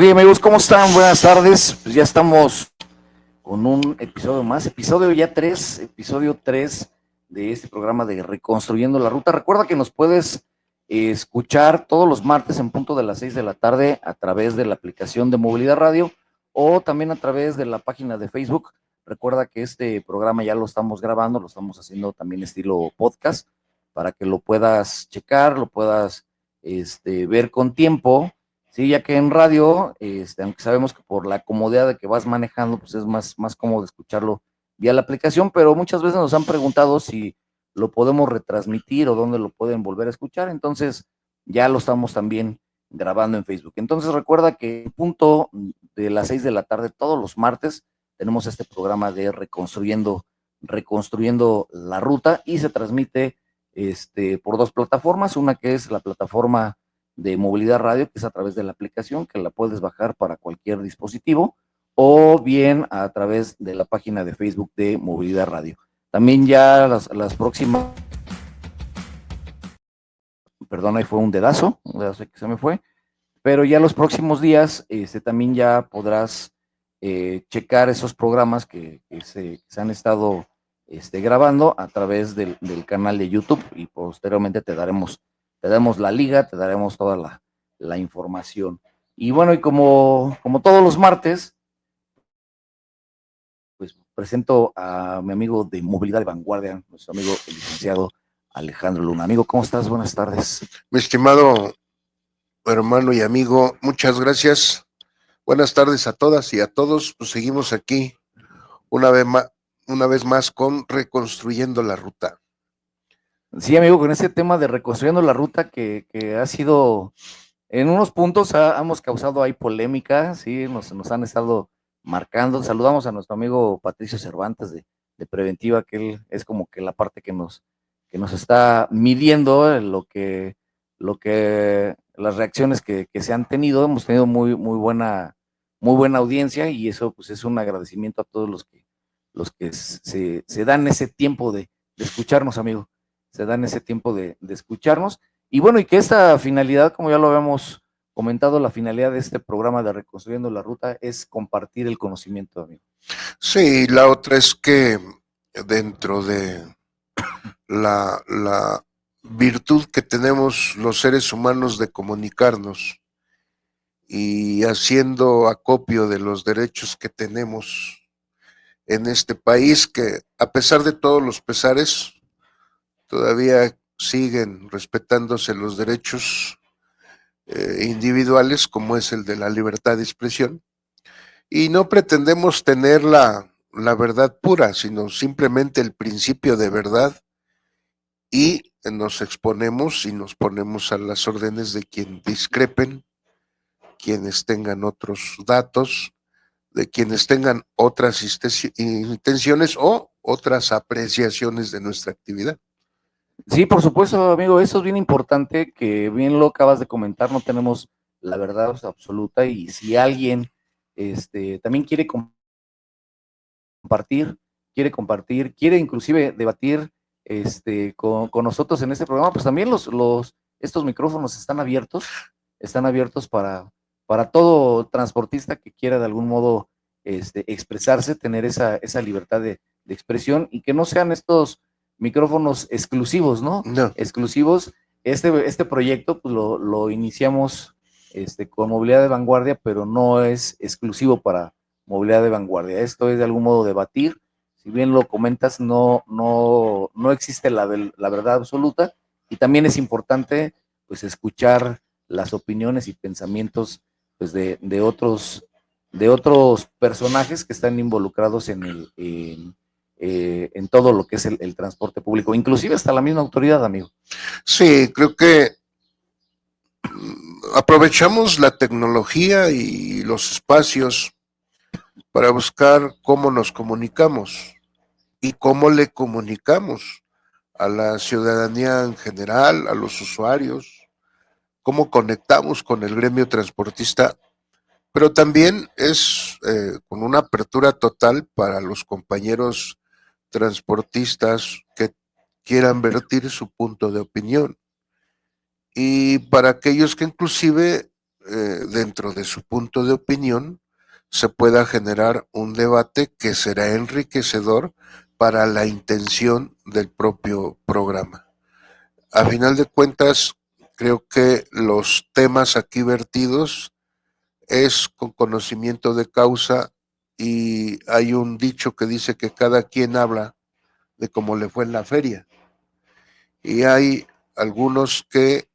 Ok, amigos, ¿cómo están? Buenas tardes. Pues ya estamos con un episodio más, episodio 3 de este programa de Reconstruyendo la Ruta. Recuerda que nos puedes escuchar todos los martes en punto de las 6 de la tarde a través de la aplicación de Movilidad Radio o también a través de la página de Facebook. Recuerda que este programa ya lo estamos grabando, lo estamos haciendo también estilo podcast para que lo puedas checar, lo puedas ver con tiempo. Sí, ya que en radio, aunque sabemos que por la comodidad de que vas manejando, pues es más cómodo escucharlo vía la aplicación, pero muchas veces nos han preguntado si lo podemos retransmitir o dónde lo pueden volver a escuchar, entonces ya lo estamos también grabando en Facebook. Entonces recuerda que en punto de las 6 de la tarde, todos los martes, tenemos este programa de Reconstruyendo la Ruta y se transmite por dos plataformas, una que es la plataforma de Movilidad Radio, que es a través de la aplicación, que la puedes bajar para cualquier dispositivo, o bien a través de la página de Facebook de Movilidad Radio. También ya las próximas, perdón, ahí fue un dedazo que se me fue, pero ya los próximos días también ya podrás checar esos programas que se han estado grabando a través del canal de YouTube y posteriormente te daremos la liga, te daremos toda la información. Y bueno, y como todos los martes, pues presento a mi amigo de Movilidad de Vanguardia, nuestro amigo el licenciado Alejandro Luna. Amigo, ¿cómo estás? Buenas tardes. Mi estimado hermano y amigo, muchas gracias. Buenas tardes a todas y a todos. Pues seguimos aquí una vez más con Reconstruyendo la Ruta. Sí, amigo, con este tema de reconstruyendo la ruta que ha sido, en unos puntos hemos causado ahí polémica, sí, nos han estado marcando. Saludamos a nuestro amigo Patricio Cervantes de Preventiva, que él es como que la parte que nos está midiendo las reacciones que se han tenido. Hemos tenido muy buena audiencia y eso pues es un agradecimiento a todos los que se dan ese tiempo de escucharnos, amigo, se dan ese tiempo de escucharnos. Y bueno, y que esta finalidad, como ya lo habíamos comentado, la finalidad de este programa de Reconstruyendo la Ruta es compartir el conocimiento, amigo. Sí, la otra es que dentro de la virtud que tenemos los seres humanos de comunicarnos y haciendo acopio de los derechos que tenemos en este país, que a pesar de todos los pesares, todavía siguen respetándose los derechos individuales, como es el de la libertad de expresión, y no pretendemos tener la verdad pura, sino simplemente el principio de verdad, y nos exponemos y nos ponemos a las órdenes de quien discrepen, quienes tengan otros datos, de quienes tengan otras intenciones o otras apreciaciones de nuestra actividad. Sí, por supuesto, amigo, eso es bien importante, que bien lo acabas de comentar, no tenemos la verdad absoluta y si alguien también quiere inclusive debatir con nosotros en este programa, pues también estos micrófonos están abiertos para todo transportista que quiera de algún modo expresarse, tener esa libertad de expresión y que no sean estos micrófonos exclusivos, ¿no? No. Exclusivos. Este proyecto pues lo iniciamos con Movilidad de Vanguardia, pero no es exclusivo para Movilidad de Vanguardia. Esto es de algún modo debatir. Si bien lo comentas, no existe la verdad absoluta y también es importante pues escuchar las opiniones y pensamientos pues de otros personajes que están involucrados en todo lo que es el transporte público, inclusive hasta la misma autoridad, amigo. Sí, creo que aprovechamos la tecnología y los espacios para buscar cómo nos comunicamos y cómo le comunicamos a la ciudadanía en general, a los usuarios, cómo conectamos con el gremio transportista, pero también es con una apertura total para los compañeros transportistas que quieran vertir su punto de opinión y para aquellos que inclusive dentro de su punto de opinión, se pueda generar un debate que será enriquecedor para la intención del propio programa. A final de cuentas, creo que los temas aquí vertidos es con conocimiento de causa, y hay un dicho que dice que cada quien habla de cómo le fue en la feria. Y hay algunos que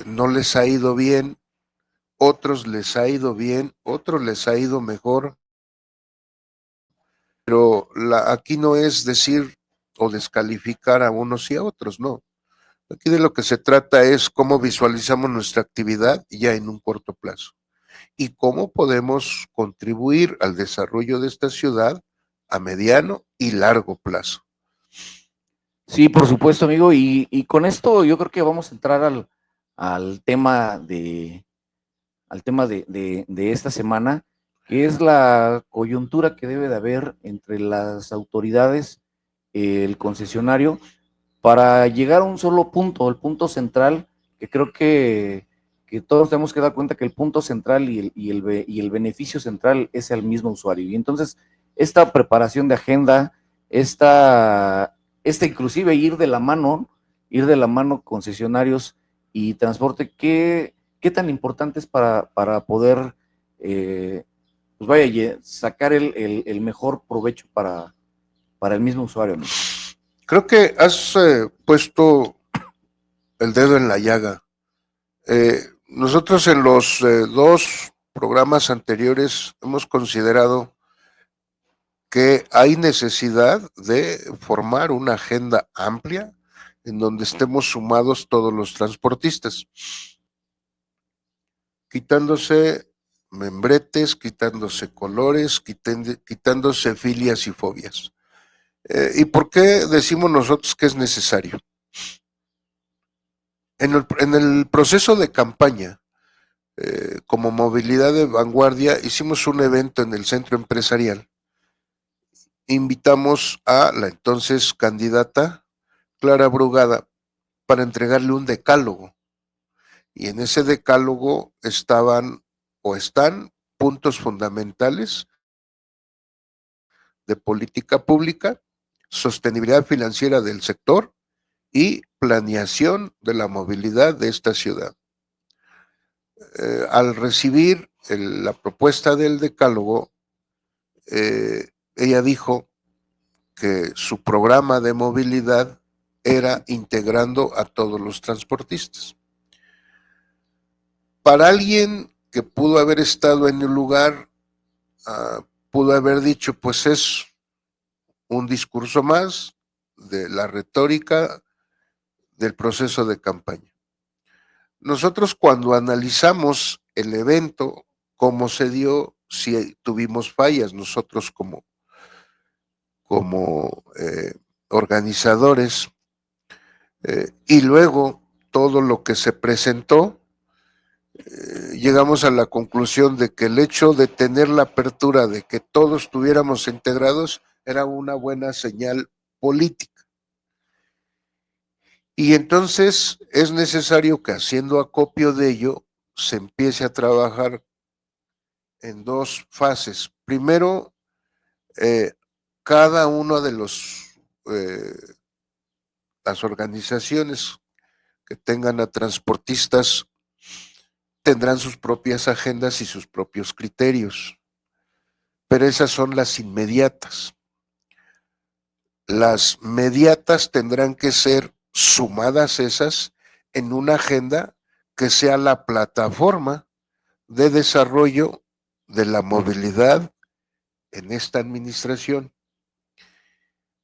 no les ha ido bien, otros les ha ido bien, otros les ha ido mejor, pero aquí no es decir o descalificar a unos y a otros, no. Aquí de lo que se trata es cómo visualizamos nuestra actividad ya en un corto plazo y cómo podemos contribuir al desarrollo de esta ciudad a mediano y largo plazo. Sí, por supuesto, amigo. Y con esto yo creo que vamos a entrar al tema de esta semana, que es la coyuntura que debe de haber entre las autoridades, el concesionario, para llegar a un solo punto, el punto central, que creo que todos tenemos que dar cuenta que el punto central y el beneficio central es el mismo usuario. Y entonces, esta preparación de agenda, inclusive ir de la mano concesionarios y transporte, ¿qué tan importante es para poder, pues vaya, sacar el mejor provecho para el mismo usuario, ¿no? Creo que has puesto el dedo en la llaga. Nosotros en los dos programas anteriores hemos considerado que hay necesidad de formar una agenda amplia en donde estemos sumados todos los transportistas, quitándose membretes, quitándose colores, quitándose filias y fobias. ¿Y por qué decimos nosotros que es necesario? En el proceso de campaña, como Movilidad de Vanguardia, hicimos un evento en el centro empresarial. Invitamos a la entonces candidata Clara Brugada para entregarle un decálogo. Y en ese decálogo estaban o están puntos fundamentales de política pública, sostenibilidad financiera del sector y planeación de la movilidad de esta ciudad. Al recibir la propuesta del decálogo, ella dijo que su programa de movilidad era integrando a todos los transportistas. Para alguien que pudo haber estado en el lugar, pudo haber dicho, pues es un discurso más de la retórica del proceso de campaña. Nosotros cuando analizamos el evento, cómo se dio, si tuvimos fallas, nosotros como organizadores, y luego todo lo que se presentó, llegamos a la conclusión de que el hecho de tener la apertura de que todos estuviéramos integrados era una buena señal política. Y entonces es necesario que, haciendo acopio de ello, se empiece a trabajar en dos fases. Primero, cada uno de las organizaciones que tengan a transportistas tendrán sus propias agendas y sus propios criterios, pero esas son las inmediatas. Las mediatas tendrán que ser sumadas esas en una agenda que sea la plataforma de desarrollo de la movilidad en esta administración.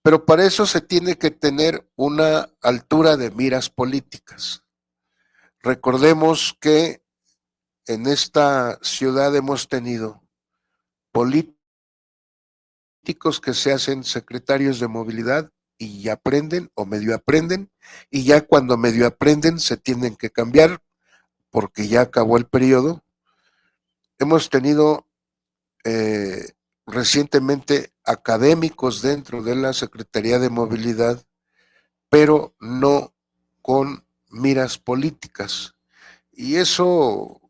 Pero para eso se tiene que tener una altura de miras políticas. Recordemos que en esta ciudad hemos tenido políticos que se hacen secretarios de movilidad y aprenden o medio aprenden, y ya cuando medio aprenden se tienen que cambiar porque ya acabó el periodo. Hemos tenido recientemente académicos dentro de la Secretaría de Movilidad, pero no con miras políticas. Y eso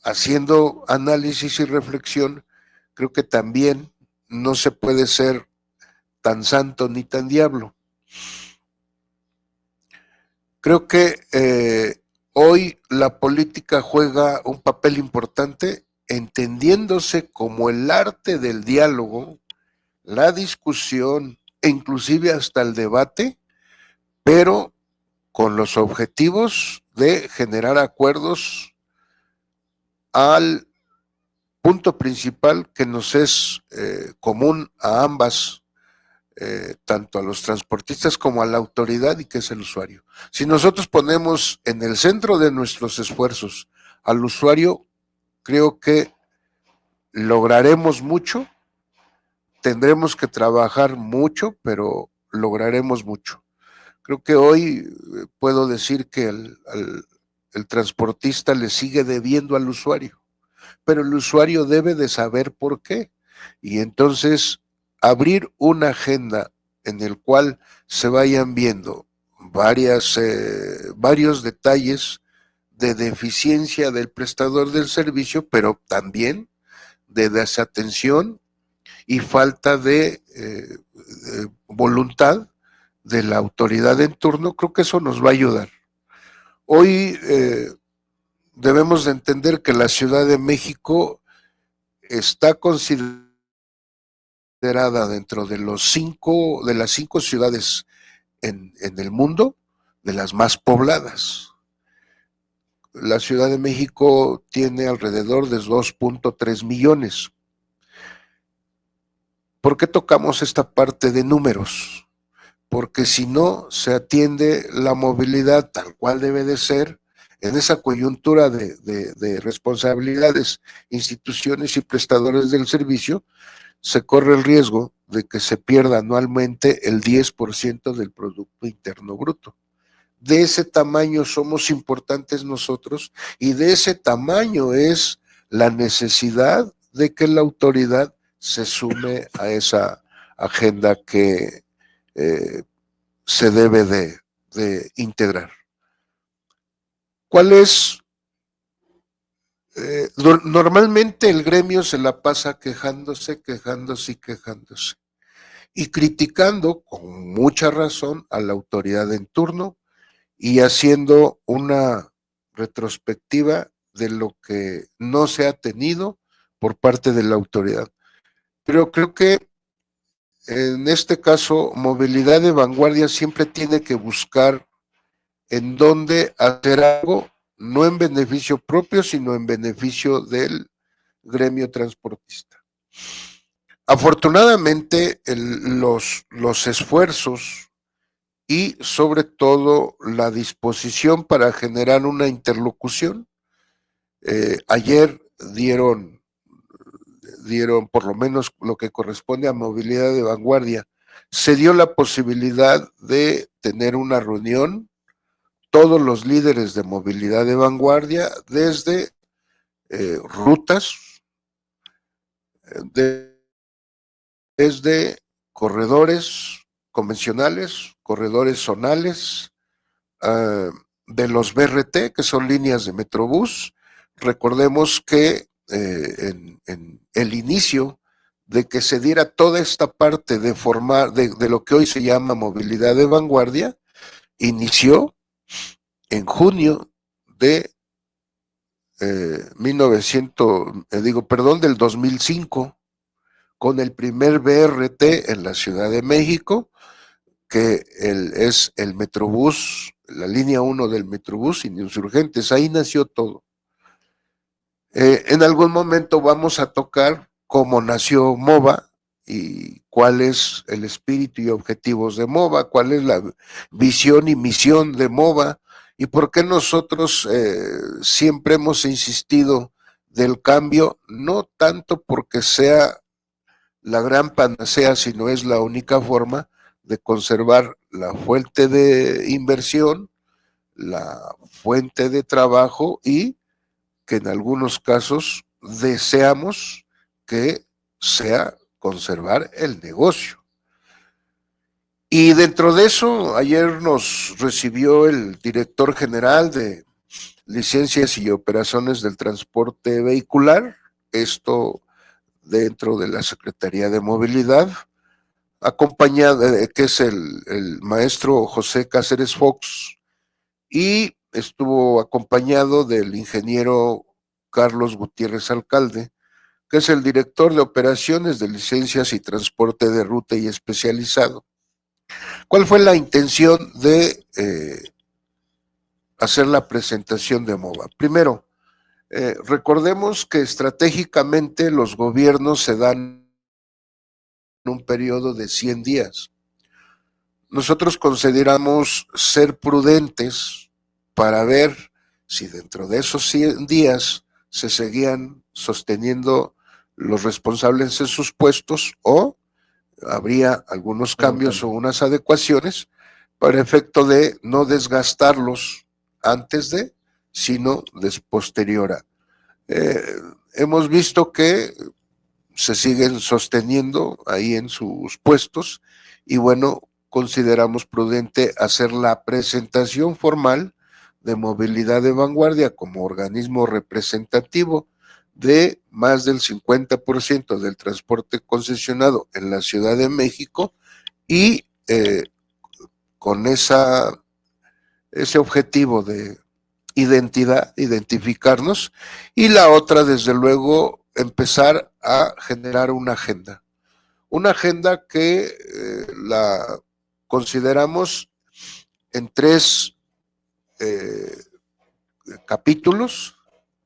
haciendo análisis y reflexión, creo que también no se puede ser tan santo ni tan diablo. Creo que hoy la política juega un papel importante entendiéndose como el arte del diálogo, la discusión e inclusive hasta el debate, pero con los objetivos de generar acuerdos al punto principal que nos es común a ambas, tanto a los transportistas como a la autoridad, y que es el usuario. Si nosotros ponemos en el centro de nuestros esfuerzos al usuario, creo que lograremos mucho, tendremos que trabajar mucho, pero lograremos mucho. Creo que hoy puedo decir que el transportista le sigue debiendo al usuario, pero el usuario debe de saber por qué. Y entonces abrir una agenda en el cual se vayan viendo varios detalles de deficiencia del prestador del servicio, pero también de desatención y falta de voluntad de la autoridad en turno. Creo que eso nos va a ayudar. Hoy debemos de entender que la Ciudad de México está considerada dentro de las 5 ciudades en el mundo, de las más pobladas. La Ciudad de México tiene alrededor de 2.3 millones. ¿Por qué tocamos esta parte de números? Porque si no se atiende la movilidad tal cual debe de ser, en esa coyuntura de responsabilidades, instituciones y prestadores del servicio, se corre el riesgo de que se pierda anualmente el 10% del Producto Interno Bruto. De ese tamaño somos importantes nosotros, y de ese tamaño es la necesidad de que la autoridad se sume a esa agenda que se debe de integrar. ¿Cuál es? Normalmente el gremio se la pasa quejándose y criticando con mucha razón a la autoridad en turno, y haciendo una retrospectiva de lo que no se ha tenido por parte de la autoridad. Pero creo que en este caso, movilidad de vanguardia siempre tiene que buscar en dónde hacer algo, no en beneficio propio, sino en beneficio del gremio transportista. Afortunadamente, los esfuerzos y sobre todo la disposición para generar una interlocución, ayer dieron por lo menos lo que corresponde a movilidad de vanguardia, se dio la posibilidad de tener una reunión, todos los líderes de movilidad de vanguardia, desde rutas, desde corredores convencionales, corredores zonales, de los BRT, que son líneas de Metrobús. Recordemos que en el inicio de que se diera toda esta parte de formar, de lo que hoy se llama movilidad de vanguardia, inició en junio de 2005, con el primer BRT en la Ciudad de México, que es el Metrobús, la línea 1 del Metrobús y Insurgentes. Ahí nació todo. En algún momento vamos a tocar cómo nació MOVA y cuál es el espíritu y objetivos de MOVA, cuál es la visión y misión de MOVA, y por qué nosotros siempre hemos insistido del cambio, no tanto porque sea la gran panacea, sino es la única forma de conservar la fuente de inversión, la fuente de trabajo, y que en algunos casos deseamos que sea conservar el negocio. Y dentro de eso, ayer nos recibió el director general de licencias y operaciones del transporte vehicular, esto dentro de la Secretaría de Movilidad, acompañado, que es el maestro José Cáceres Fox, y estuvo acompañado del ingeniero Carlos Gutiérrez Alcalde, que es el director de operaciones de licencias y transporte de ruta y especializado. ¿Cuál fue la intención de hacer la presentación de MOVA? Primero, recordemos que estratégicamente los gobiernos se dan un periodo de 100 días. Nosotros consideramos ser prudentes para ver si dentro de esos 100 días se seguían sosteniendo los responsables en sus puestos o habría algunos cambios o unas adecuaciones para efecto de no desgastarlos antes de, sino posterior a. Hemos visto que se siguen sosteniendo ahí en sus puestos y bueno, consideramos prudente hacer la presentación formal de Movilidad de Vanguardia como organismo representativo de más del 50% del transporte concesionado en la Ciudad de México y con ese objetivo de identificarnos, y la otra, desde luego, empezar a generar una agenda que la consideramos en 3 capítulos,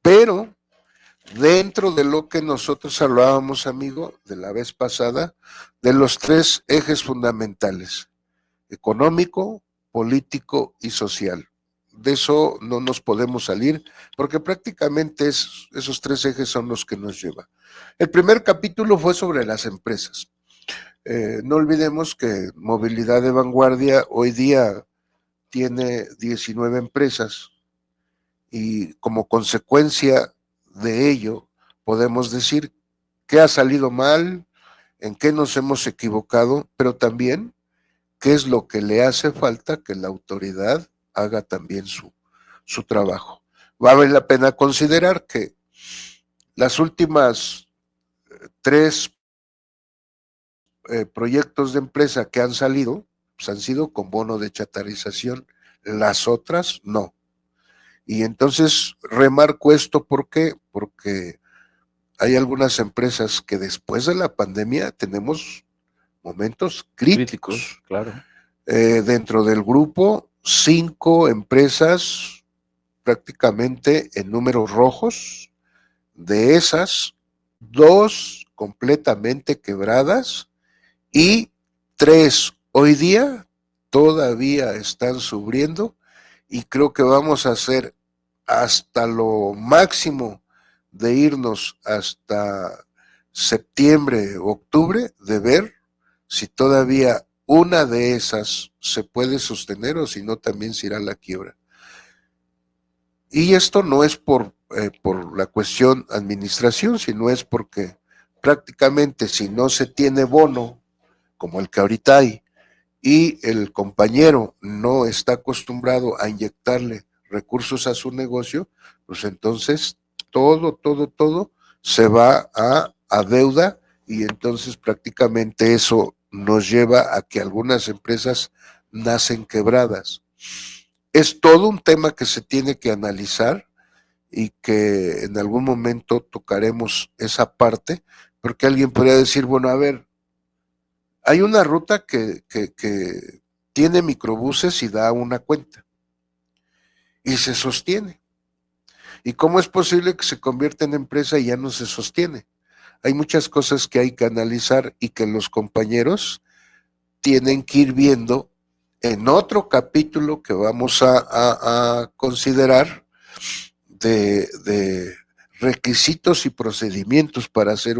pero dentro de lo que nosotros hablábamos, amigo, de la vez pasada, de los 3 ejes fundamentales: económico, político y social. De eso no nos podemos salir, porque prácticamente esos 3 ejes son los que nos llevan. El primer capítulo fue sobre las empresas. No olvidemos que Movilidad de Vanguardia hoy día tiene 19 empresas y como consecuencia de ello podemos decir qué ha salido mal, en qué nos hemos equivocado, pero también qué es lo que le hace falta que la autoridad haga también su trabajo. Vale la pena considerar que las últimas 3 proyectos de empresa que han salido, pues han sido con bono de chatarización, las otras no. Y entonces remarco esto, ¿por qué? Porque hay algunas empresas que después de la pandemia tenemos momentos críticos. Claro. Dentro del grupo, 5 empresas prácticamente en números rojos. De esas, 2 completamente quebradas y 3 hoy día todavía están subiendo, y creo que vamos a hacer hasta lo máximo de irnos hasta septiembre, octubre, de ver si todavía una de esas se puede sostener o si no también se irá a la quiebra. Y esto no es por la cuestión administración, sino es porque prácticamente si no se tiene bono, como el que ahorita hay, y el compañero no está acostumbrado a inyectarle recursos a su negocio, pues entonces todo se va a deuda, y entonces prácticamente eso nos lleva a que algunas empresas nacen quebradas. Es todo un tema que se tiene que analizar y que en algún momento tocaremos esa parte, porque alguien podría decir, bueno, a ver, hay una ruta que tiene microbuses y da una cuenta y se sostiene. ¿Y cómo es posible que se convierta en empresa y ya no se sostiene? Hay muchas cosas que hay que analizar y que los compañeros tienen que ir viendo en otro capítulo que vamos a considerar de requisitos y procedimientos para hacer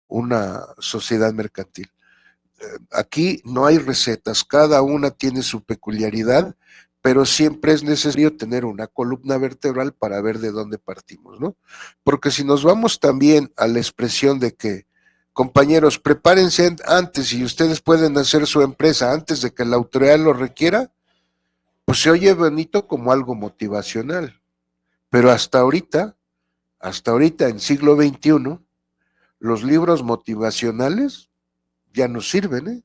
una sociedad mercantil. Aquí no hay recetas, cada una tiene su peculiaridad, pero siempre es necesario tener una columna vertebral para ver de dónde partimos, ¿no? Porque si nos vamos también a la expresión de que, compañeros, prepárense antes y ustedes pueden hacer su empresa antes de que la autoridad lo requiera, pues se oye bonito como algo motivacional, pero hasta ahorita en siglo XXI, los libros motivacionales ya no sirven, ¿eh?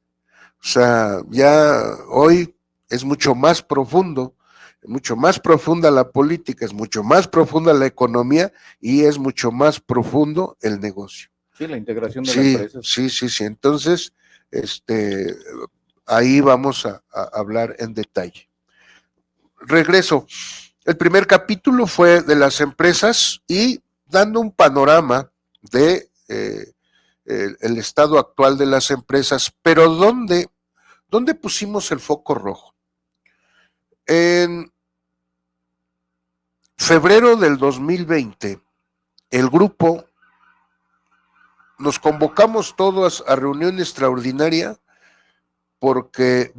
O sea, ya hoy es mucho más profundo, mucho más profunda la política, es mucho más profunda la economía y es mucho más profundo el negocio. Sí, la integración de la Sí, empresa. sí. Entonces, ahí vamos a hablar en detalle. Regreso. El primer capítulo fue de las empresas y dando un panorama de el estado actual de las empresas, pero ¿dónde pusimos el foco rojo? En febrero del 2020, el grupo nos convocamos todos a reunión extraordinaria porque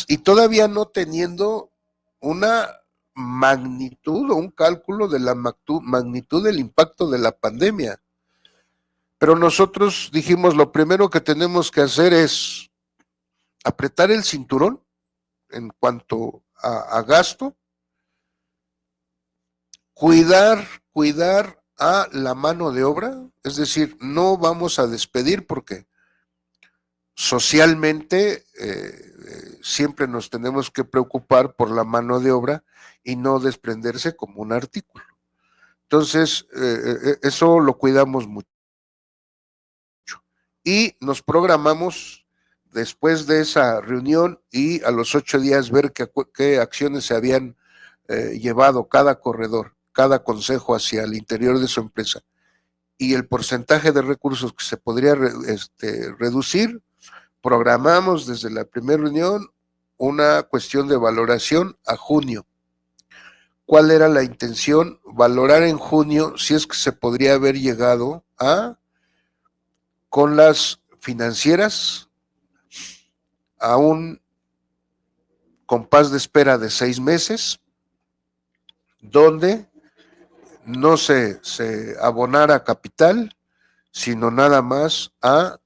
y todavía no teniendo una magnitud o un cálculo de la magnitud del impacto de la pandemia. Pero nosotros dijimos, lo primero que tenemos que hacer es apretar el cinturón en cuanto a gasto, cuidar a la mano de obra, es decir, no vamos a despedir porque socialmente siempre nos tenemos que preocupar por la mano de obra y no desprenderse como un artículo. Entonces, eso lo cuidamos mucho. Y nos programamos después de esa reunión y a los 8 días ver qué acciones se habían llevado cada corredor, cada consejo hacia el interior de su empresa y el porcentaje de recursos que se podría reducir. Programamos desde la primera reunión una cuestión de valoración a junio. ¿Cuál era la intención? Valorar en junio si es que se podría haber llegado con las financieras a un compás de espera de 6 meses, donde no se abonara capital, sino nada más a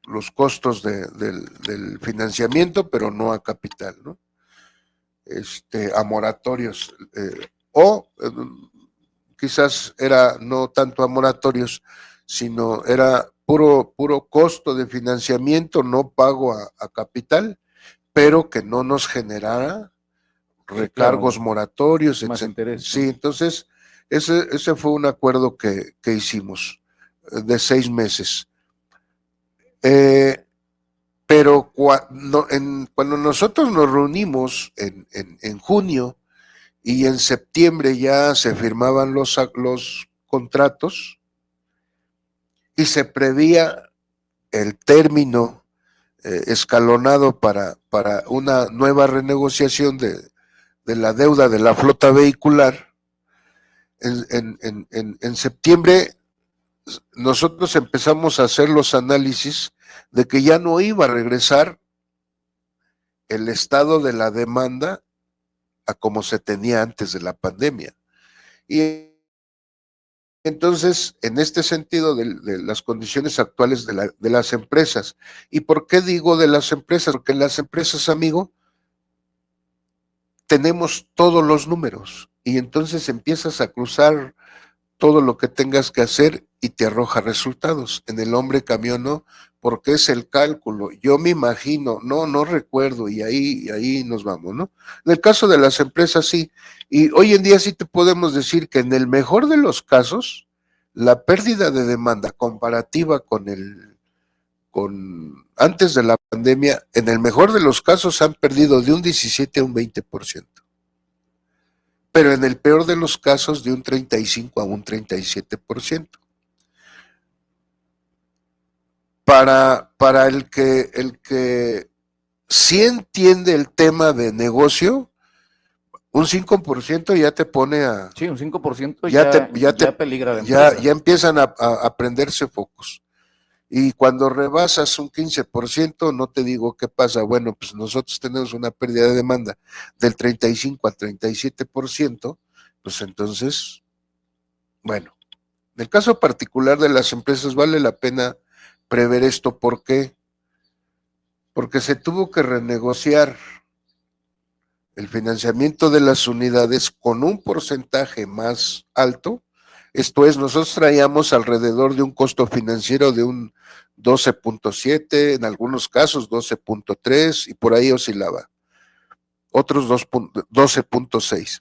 los costos del financiamiento, pero no a capital, ¿no? A moratorios, quizás era no tanto a moratorios, sino era puro costo de financiamiento, no pago a capital, pero que no nos generara recargos, claro, moratorios, más etc. interés, Sí, ¿no? entonces ese fue un acuerdo que hicimos de 6 meses. Pero cuando nosotros nos reunimos en junio y en septiembre ya se firmaban los contratos y se prevía el término escalonado para una nueva renegociación de la deuda de la flota vehicular, en septiembre nosotros empezamos a hacer los análisis de que ya no iba a regresar el estado de la demanda a como se tenía antes de la pandemia. Y entonces, en este sentido de las condiciones actuales de las empresas, ¿y por qué digo de las empresas? Porque en las empresas, amigo, tenemos todos los números y entonces empiezas a cruzar todo lo que tengas que hacer y te arroja resultados. En el hombre camión no, porque es el cálculo. Yo me imagino, no recuerdo, y ahí nos vamos, ¿no? En el caso de las empresas, sí. Y hoy en día sí te podemos decir que en el mejor de los casos, la pérdida de demanda comparativa con antes de la pandemia, en el mejor de los casos han perdido de un 17 a un 20%. Pero en el peor de los casos de un 35 a un 37%. Para el que sí entiende el tema de negocio, un 5% ya te pone a... Sí, un 5% ya peligra la empresa. empresa. Ya empiezan a prenderse focos. Y cuando rebasas un 15%, no te digo qué pasa. Bueno, pues nosotros tenemos una pérdida de demanda del 35 al 37%, pues entonces, bueno, en el caso particular de las empresas vale la pena prever esto. ¿Por qué? porque se tuvo que renegociar el financiamiento de las unidades con un porcentaje más alto. Esto es, nosotros traíamos alrededor de un costo financiero de un 12.7, en algunos casos 12.3 y por ahí oscilaba. Otros 12.6.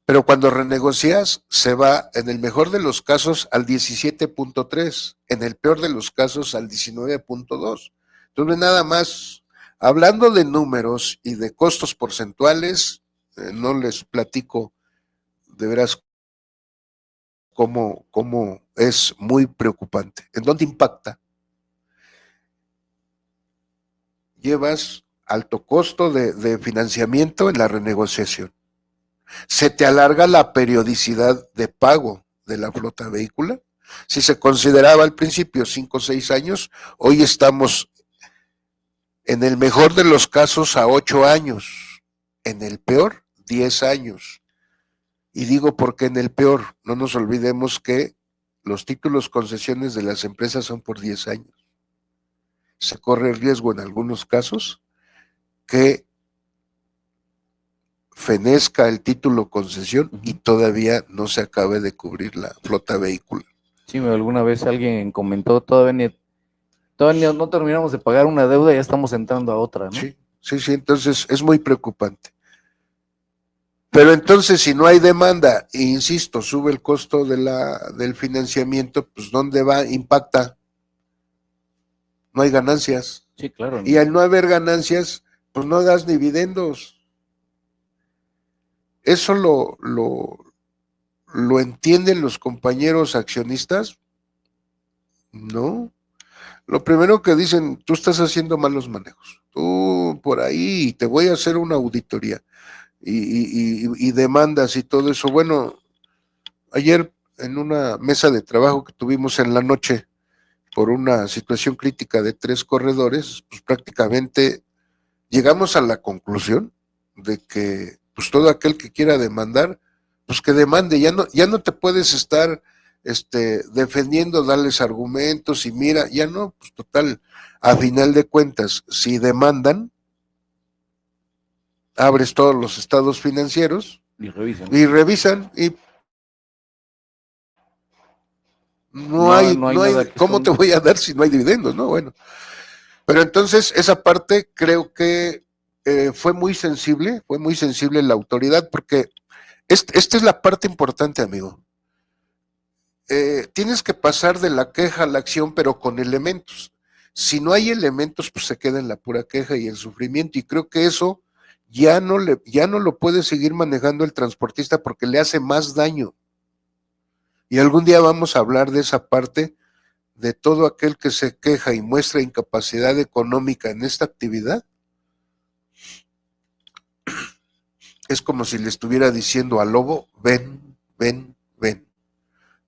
Pero cuando renegocias, se va en el mejor de los casos al 17.3, en el peor de los casos al 19.2. Entonces, nada más, hablando de números y de costos porcentuales, no les platico de veras cómo es muy preocupante. ¿En dónde impacta? Llevas alto costo de financiamiento en la renegociación. Se te alarga la periodicidad de pago de la flota vehicular. Si se consideraba al principio 5 o 6 años, hoy estamos en el mejor de los casos a 8 años, en el peor 10 años. Y digo porque en el peor, no nos olvidemos que los títulos concesiones de las empresas son por 10 años. Se corre el riesgo en algunos casos que fenezca el título concesión y todavía no se acabe de cubrir la flota vehicular. Sí, alguna vez alguien comentó, todavía no terminamos de pagar una deuda y ya estamos entrando a otra, ¿no? Sí, entonces es muy preocupante. Pero entonces, si no hay demanda, e insisto, sube el costo del financiamiento, pues ¿dónde va? Impacta. No hay ganancias. Sí, claro. Y al no haber ganancias, pues no das dividendos. ¿Eso lo entienden los compañeros accionistas? No. Lo primero que dicen, tú estás haciendo malos manejos. Tú por ahí te voy a hacer una auditoría y demandas y todo eso. Bueno, ayer en una mesa de trabajo que tuvimos en la noche por una situación crítica de 3 corredores, pues prácticamente llegamos a la conclusión de que pues todo aquel que quiera demandar, pues que demande, ya no te puedes estar defendiendo, darles argumentos y mira, ya no, pues total, a final de cuentas, si demandan, abres todos los estados financieros y revisan y no hay nada ¿cómo te voy a dar si no hay dividendos? No, bueno. Pero entonces esa parte creo que fue muy sensible la autoridad, porque esta es la parte importante, amigo. Tienes que pasar de la queja a la acción, pero con elementos. Si no hay elementos, pues se queda en la pura queja y el sufrimiento, y creo que eso ya no lo puede seguir manejando el transportista porque le hace más daño. Y algún día vamos a hablar de esa parte, de todo aquel que se queja y muestra incapacidad económica en esta actividad. Es como si le estuviera diciendo al lobo, ven, ven, ven.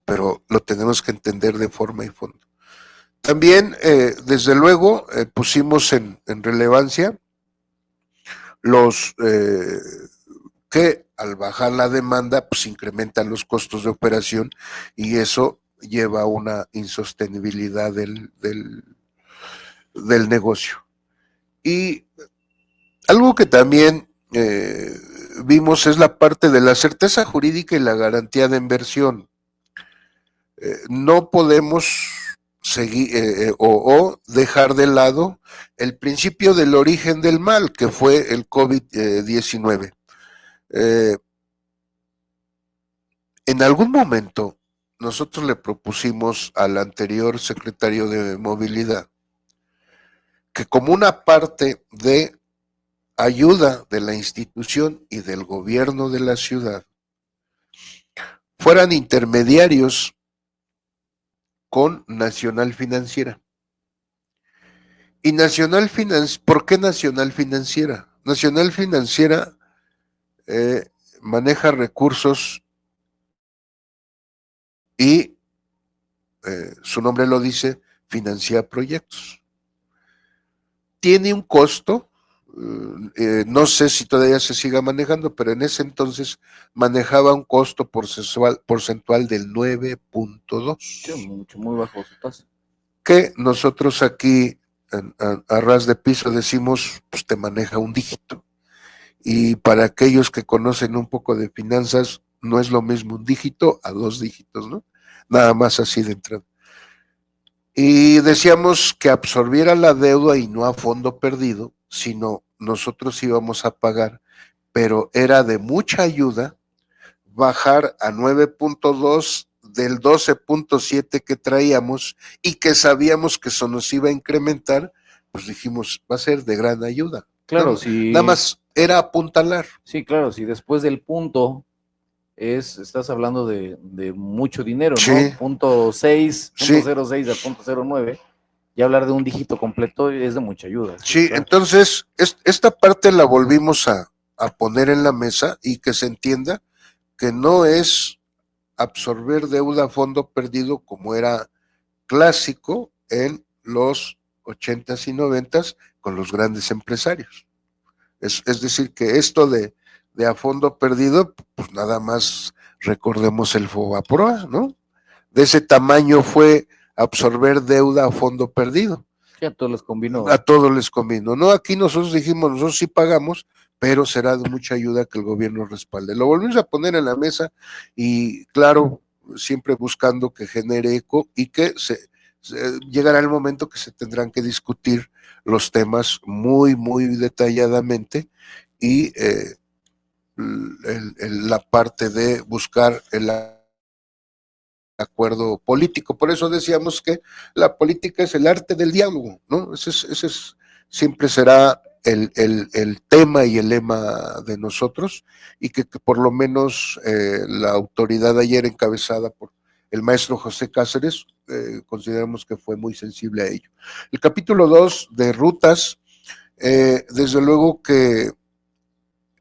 Pero lo tenemos que entender de forma y fondo. También, desde luego, pusimos en relevancia los que al bajar la demanda, pues incrementan los costos de operación y eso lleva a una insostenibilidad del negocio. Y algo que también vimos es la parte de la certeza jurídica y la garantía de inversión. No podemos seguir o dejar de lado el principio del origen del mal, que fue el COVID-19. En algún momento nosotros le propusimos al anterior secretario de Movilidad que como una parte de ayuda de la institución y del gobierno de la ciudad fueran intermediarios con Nacional Financiera. Y ¿por qué Nacional Financiera? Nacional Financiera maneja recursos y su nombre lo dice, financia proyectos. Tiene un costo, no sé si todavía se siga manejando, pero en ese entonces manejaba un costo porcentual del 9.2. Sí, muy bajo su tasa. Que nosotros aquí a ras de piso decimos, pues te maneja un dígito. Y para aquellos que conocen un poco de finanzas, no es lo mismo un dígito a 2 dígitos, ¿no? Nada más así de entrada. Y decíamos que absorbiera la deuda y no a fondo perdido, sino nosotros íbamos a pagar, pero era de mucha ayuda bajar a 9.2 del 12.7 que traíamos y que sabíamos que eso nos iba a incrementar, pues dijimos, va a ser de gran ayuda. Claro, Nada más era apuntalar. sí, claro, si después del punto estás hablando de mucho dinero, ¿no? Sí, Punto 6, punto sí, 06 a punto 09, y hablar de un dígito completo es de mucha ayuda, sí, sí. claro. Entonces, esta parte la volvimos a poner en la mesa y que se entienda que no es absorber deuda a fondo perdido como era clásico en los 80s y 90s con los grandes empresarios. Es decir, que esto de a fondo perdido, pues nada más recordemos el Fobaproa, ¿no? De ese tamaño fue absorber deuda a fondo perdido. Sí, a todos les A combinó. todos les convino. No, aquí nosotros dijimos, nosotros sí pagamos, pero será de mucha ayuda que el gobierno respalde. Lo volvimos a poner en la mesa y claro, siempre buscando que genere eco y que llegará el momento que se tendrán que discutir los temas muy, muy detalladamente y la parte de buscar el acuerdo político. Por eso decíamos que la política es el arte del diálogo, ¿no? Siempre será el tema y el lema de nosotros y que por lo menos la autoridad ayer encabezada por el maestro José Cáceres, consideramos que fue muy sensible a ello. El capítulo 2 de rutas, desde luego que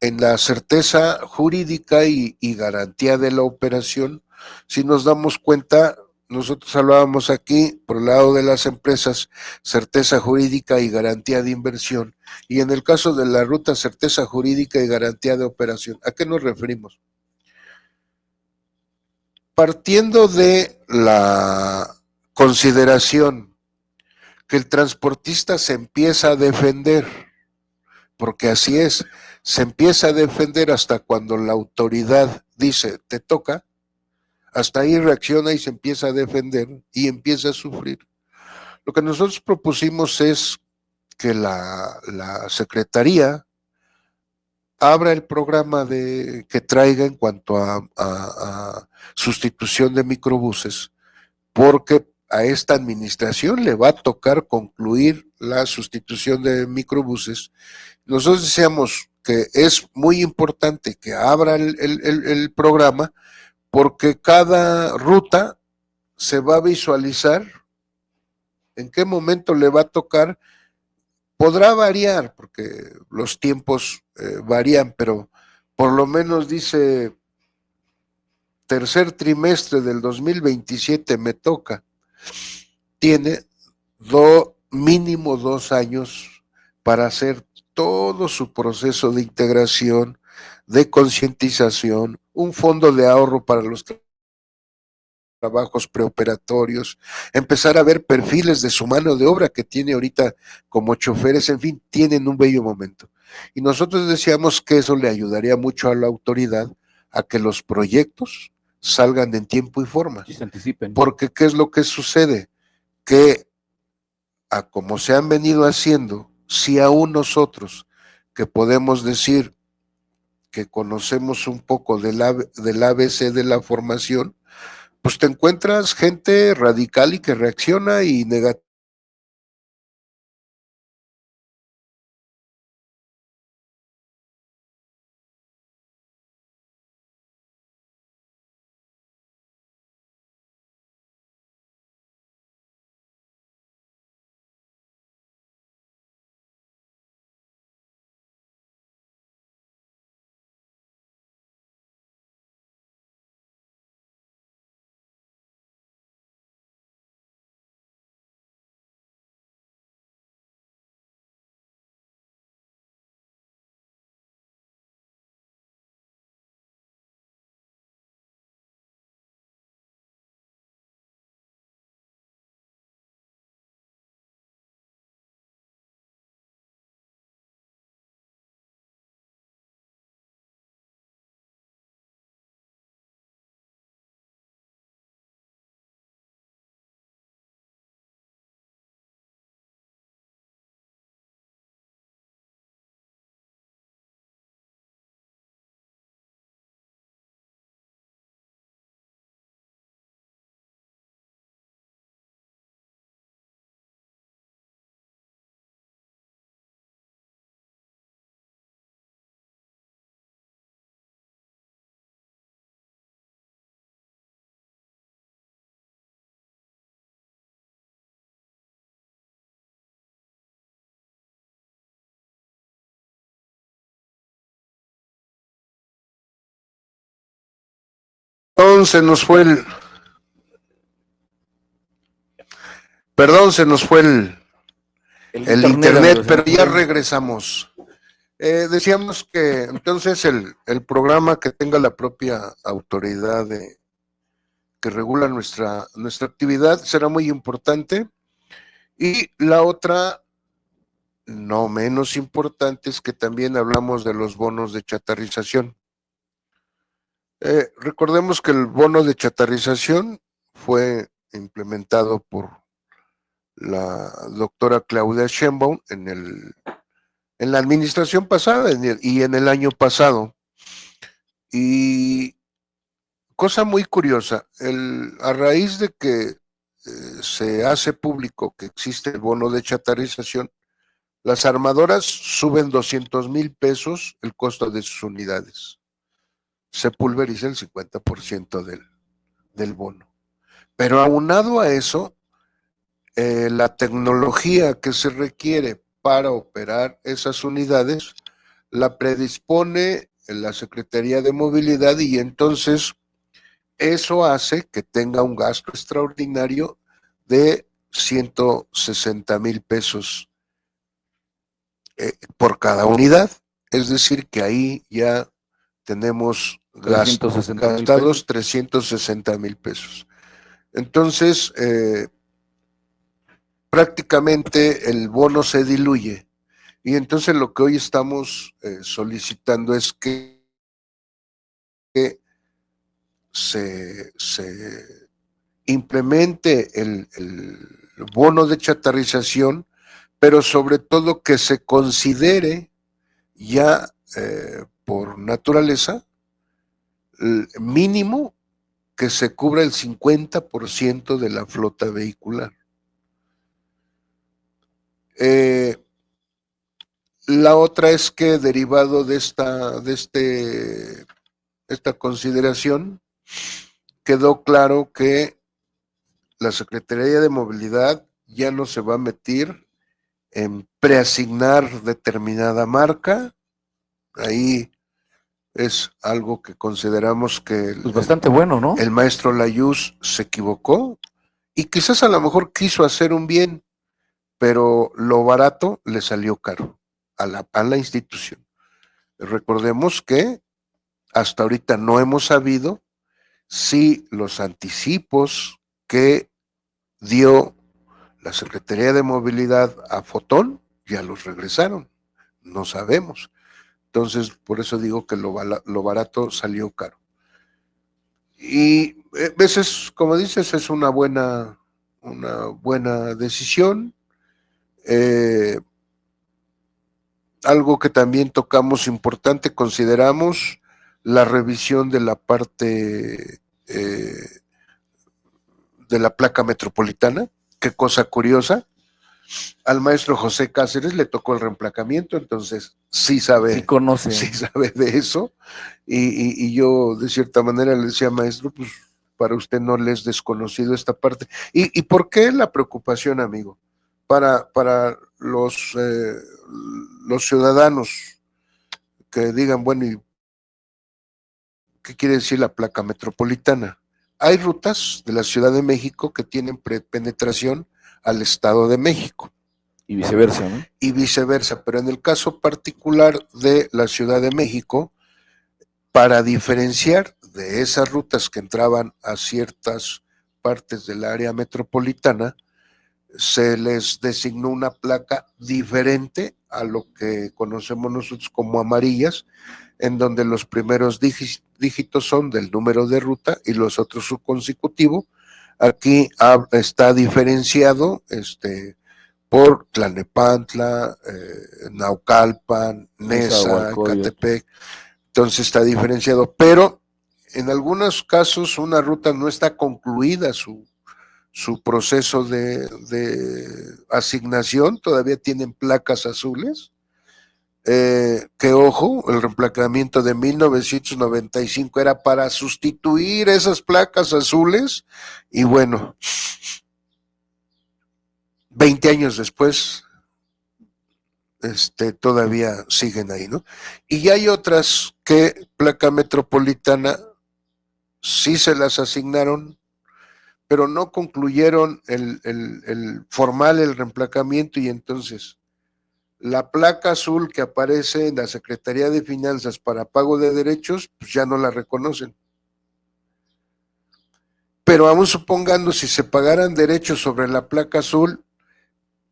en la certeza jurídica y garantía de la operación, si nos damos cuenta, nosotros hablábamos aquí por el lado de las empresas, certeza jurídica y garantía de inversión, y en el caso de la ruta, certeza jurídica y garantía de operación. ¿A qué nos referimos? Partiendo de la consideración que el transportista se empieza a defender, porque así es, se empieza a defender hasta cuando la autoridad dice, te toca, hasta ahí reacciona y se empieza a defender y empieza a sufrir. Lo que nosotros propusimos es que la Secretaría abra el programa que traiga en cuanto a sustitución de microbuses, porque a esta administración le va a tocar concluir la sustitución de microbuses. Nosotros decíamos que es muy importante que abra el programa porque cada ruta se va a visualizar en qué momento le va a tocar. Podrá variar porque los tiempos varían, pero por lo menos dice tercer trimestre del 2027 me toca. Tiene mínimo 2 años para hacer todo su proceso de integración, de concientización, un fondo de ahorro para los trabajos preoperatorios, empezar a ver perfiles de su mano de obra que tiene ahorita como choferes, en fin, tienen un bello momento. Y nosotros decíamos que eso le ayudaría mucho a la autoridad a que los proyectos salgan en tiempo y forma. Sí, se anticipen. Porque ¿qué es lo que sucede? Que a como se han venido haciendo, si aún nosotros que podemos decir que conocemos un poco del ABC de la formación, pues te encuentras gente radical y que reacciona y negativa Perdón, se nos fue el... Perdón, se nos fue el internet, amigo, pero ya regresamos. Decíamos que entonces el programa que tenga la propia autoridad que regula nuestra actividad será muy importante. Y la otra, no menos importante, es que también hablamos de los bonos de chatarrización. Recordemos que el bono de chatarrización fue implementado por la doctora Claudia Sheinbaum en la administración pasada y en el año pasado. Y cosa muy curiosa, a raíz de que se hace público que existe el bono de chatarrización, las armadoras suben 200,000 pesos el costo de sus unidades. Se pulveriza el 50% del bono. Pero aunado a eso, la tecnología que se requiere para operar esas unidades la predispone la Secretaría de Movilidad y entonces eso hace que tenga un gasto extraordinario de 160,000 pesos por cada unidad. Es decir, que ahí ya tenemos gastados 360,000 pesos. Entonces, prácticamente el bono se diluye. Y entonces lo que hoy estamos solicitando es que se implemente el bono de chatarrización, pero sobre todo que se considere ya por naturaleza mínimo que se cubra el 50% de la flota vehicular. La otra es que derivado de esta consideración, quedó claro que la Secretaría de Movilidad ya no se va a meter en preasignar determinada marca. Ahí es algo que consideramos que pues bastante bueno, ¿no? El maestro Layuz se equivocó y quizás a lo mejor quiso hacer un bien, pero lo barato le salió caro a la institución. Recordemos que hasta ahorita no hemos sabido si los anticipos que dio la Secretaría de Movilidad a Fotón ya los regresaron. No sabemos. Entonces, por eso digo que lo barato salió caro. Y veces, como dices, es una buena decisión. Algo que también tocamos importante, consideramos la revisión de la parte de la placa metropolitana. Qué cosa curiosa. Al maestro José Cáceres le tocó el reemplacamiento, entonces sí sabe de eso. Y yo, de cierta manera, le decía, maestro, pues para usted no le es desconocido esta parte. ¿Y por qué la preocupación, amigo? Para los ciudadanos que digan, bueno, ¿y qué quiere decir la placa metropolitana? Hay rutas de la Ciudad de México que tienen penetración al Estado de México. Y viceversa, ¿no? Y viceversa, pero en el caso particular de la Ciudad de México, para diferenciar de esas rutas que entraban a ciertas partes del área metropolitana, se les designó una placa diferente a lo que conocemos nosotros como amarillas, en donde los primeros dígitos son del número de ruta y los otros su consecutivo. Aquí está diferenciado por Tlalnepantla, Naucalpan, Nesa, Ecatepec. Entonces está diferenciado, pero en algunos casos una ruta no está concluida su proceso de asignación, todavía tienen placas azules, que ojo, el reemplazamiento de 1995 era para sustituir esas placas azules y bueno, 20 años después todavía siguen ahí, ¿no? Y hay otras que placa metropolitana sí se las asignaron, pero no concluyeron el formal, el reemplacamiento, y entonces la placa azul que aparece en la Secretaría de Finanzas para pago de derechos, pues ya no la reconocen. Pero aún supongando, si se pagaran derechos sobre la placa azul,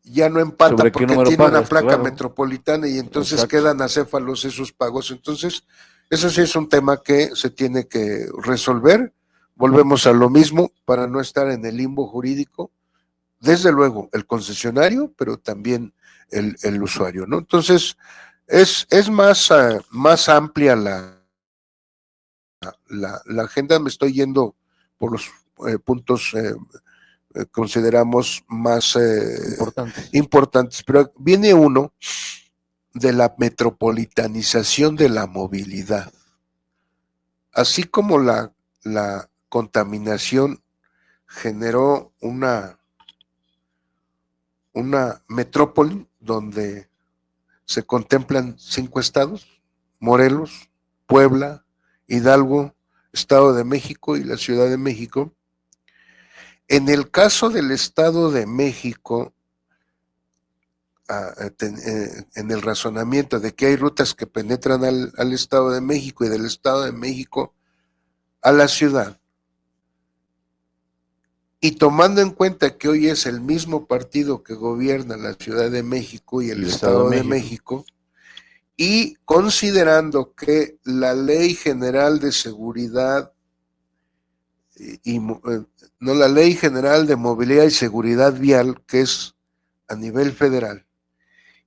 ya no empata ¿Sobre qué porque número tiene una pagas? placa Claro. metropolitana y entonces Exacto. quedan acéfalos esos pagos. Entonces, eso sí es un tema que se tiene que resolver. Volvemos a lo mismo para no estar en el limbo jurídico. Desde luego, el concesionario, pero también el usuario, ¿no? Entonces, es más amplia la agenda. Me estoy yendo por los puntos consideramos más Importantes. importantes, pero viene uno de la metropolitanización de la movilidad. Así como la contaminación generó una metrópoli donde se contemplan 5 estados: Morelos, Puebla, Hidalgo, Estado de México y la Ciudad de México. En el caso del Estado de México, en el razonamiento de que hay rutas que penetran al Estado de México y del Estado de México a la ciudad, y tomando en cuenta que hoy es el mismo partido que gobierna la Ciudad de México y el Estado de México, y considerando que la Ley General de Seguridad no, la Ley General de Movilidad y Seguridad Vial, que es a nivel federal,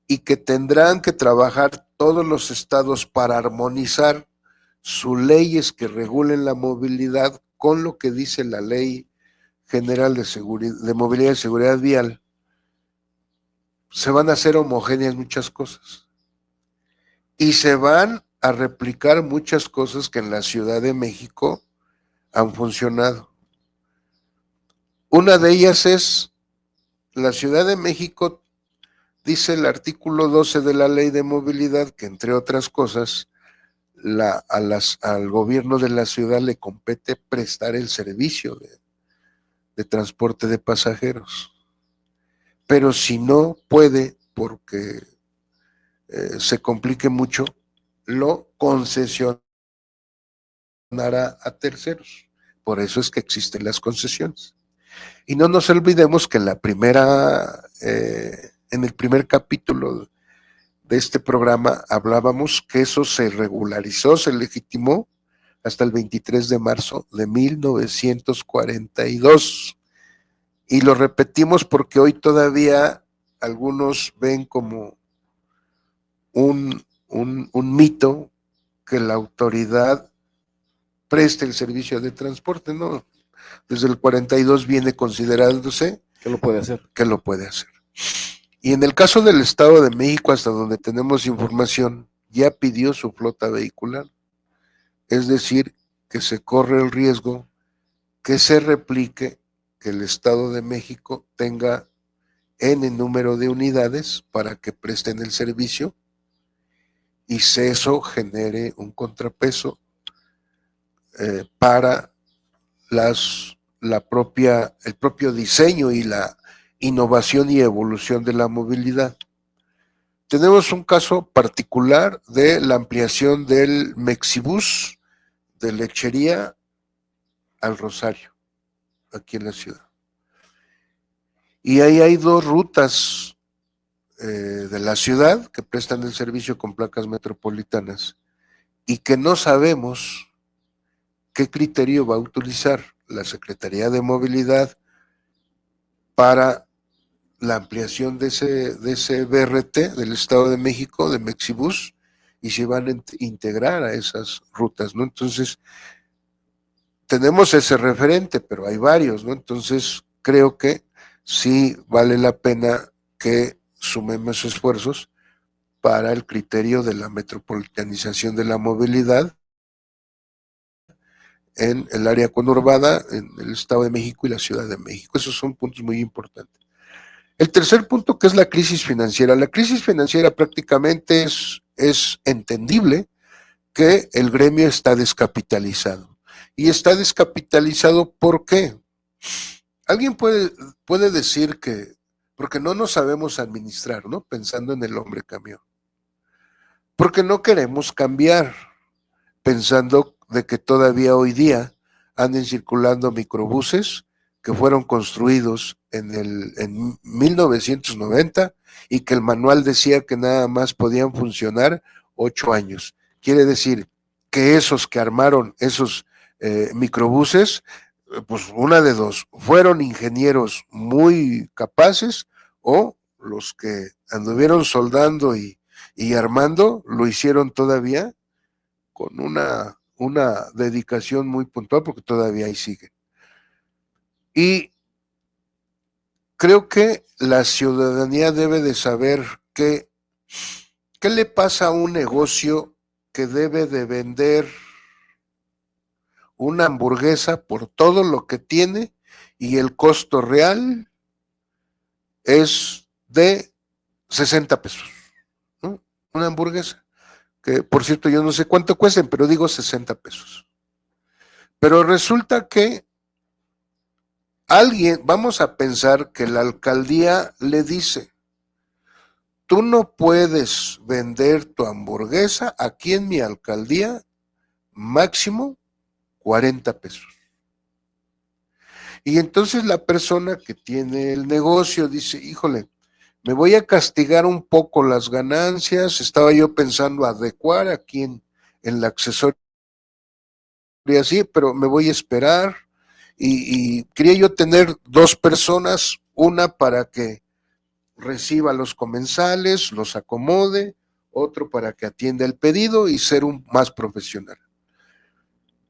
y que tendrán que trabajar todos los estados para armonizar sus leyes que regulen la movilidad con lo que dice la Ley General de Movilidad y Seguridad Vial, se van a hacer homogéneas muchas cosas y se van a replicar muchas cosas que en la Ciudad de México han funcionado. Una de ellas es la Ciudad de México. Dice el artículo 12 de la Ley de Movilidad que, entre otras cosas, al gobierno de la ciudad le compete prestar el servicio de transporte de pasajeros. Pero si no puede, porque se complique mucho, lo concesionará a terceros. Por eso es que existen las concesiones. Y no nos olvidemos que en el primer capítulo de este programa hablábamos que eso se regularizó, se legitimó hasta el 23 de marzo de 1942. Y lo repetimos porque hoy todavía algunos ven como un mito que la autoridad preste el servicio de transporte, ¿no? Desde el 42 viene considerándose ¿Qué lo puede hacer? que lo puede hacer. Y en el caso del Estado de México, hasta donde tenemos información, ya pidió su flota vehicular. Es decir, que se corre el riesgo que se replique, que el Estado de México tenga N número de unidades para que presten el servicio y eso genere un contrapeso para el propio diseño y la innovación y evolución de la movilidad. Tenemos un caso particular de la ampliación del Mexibus de Lechería al Rosario, aquí en la ciudad. Y ahí hay 2 rutas de la ciudad que prestan el servicio con placas metropolitanas y que no sabemos qué criterio va a utilizar la Secretaría de Movilidad para la ampliación de ese BRT del Estado de México, de Mexibus, y se van a integrar a esas rutas, ¿no? Entonces, tenemos ese referente, pero hay varios, ¿no? Entonces, creo que sí vale la pena que sumemos esfuerzos para el criterio de la metropolitanización de la movilidad en el área conurbada, en el Estado de México y la Ciudad de México. Esos son puntos muy importantes. El tercer punto, que es la crisis financiera. La crisis financiera prácticamente es entendible que el gremio está descapitalizado y está descapitalizado. ¿Por qué? Alguien puede decir que, porque no nos sabemos administrar, ¿no? Pensando en el hombre camión. Porque no queremos cambiar, pensando de que todavía hoy día anden circulando microbuses que fueron construidos en 1990 y que el manual decía que nada más podían funcionar 8 años. Quiere decir que esos que armaron esos microbuses, pues una de dos, fueron ingenieros muy capaces o los que anduvieron soldando y armando lo hicieron todavía con una dedicación muy puntual porque todavía ahí sigue. Y creo que la ciudadanía debe de saber qué le pasa a un negocio que debe de vender una hamburguesa por todo lo que tiene y el costo real es de 60 pesos, ¿no? Una hamburguesa, que por cierto yo no sé cuánto cuesten, pero digo 60 pesos. Pero resulta que alguien, vamos a pensar que la alcaldía le dice, tú no puedes vender tu hamburguesa aquí en mi alcaldía máximo 40 pesos. Y entonces la persona que tiene el negocio dice, híjole, me voy a castigar un poco las ganancias, estaba yo pensando adecuar aquí en la accesoria así, pero me voy a esperar y quería yo tener dos personas, una para que reciba los comensales, los acomode, otro para que atienda el pedido y ser un más profesional.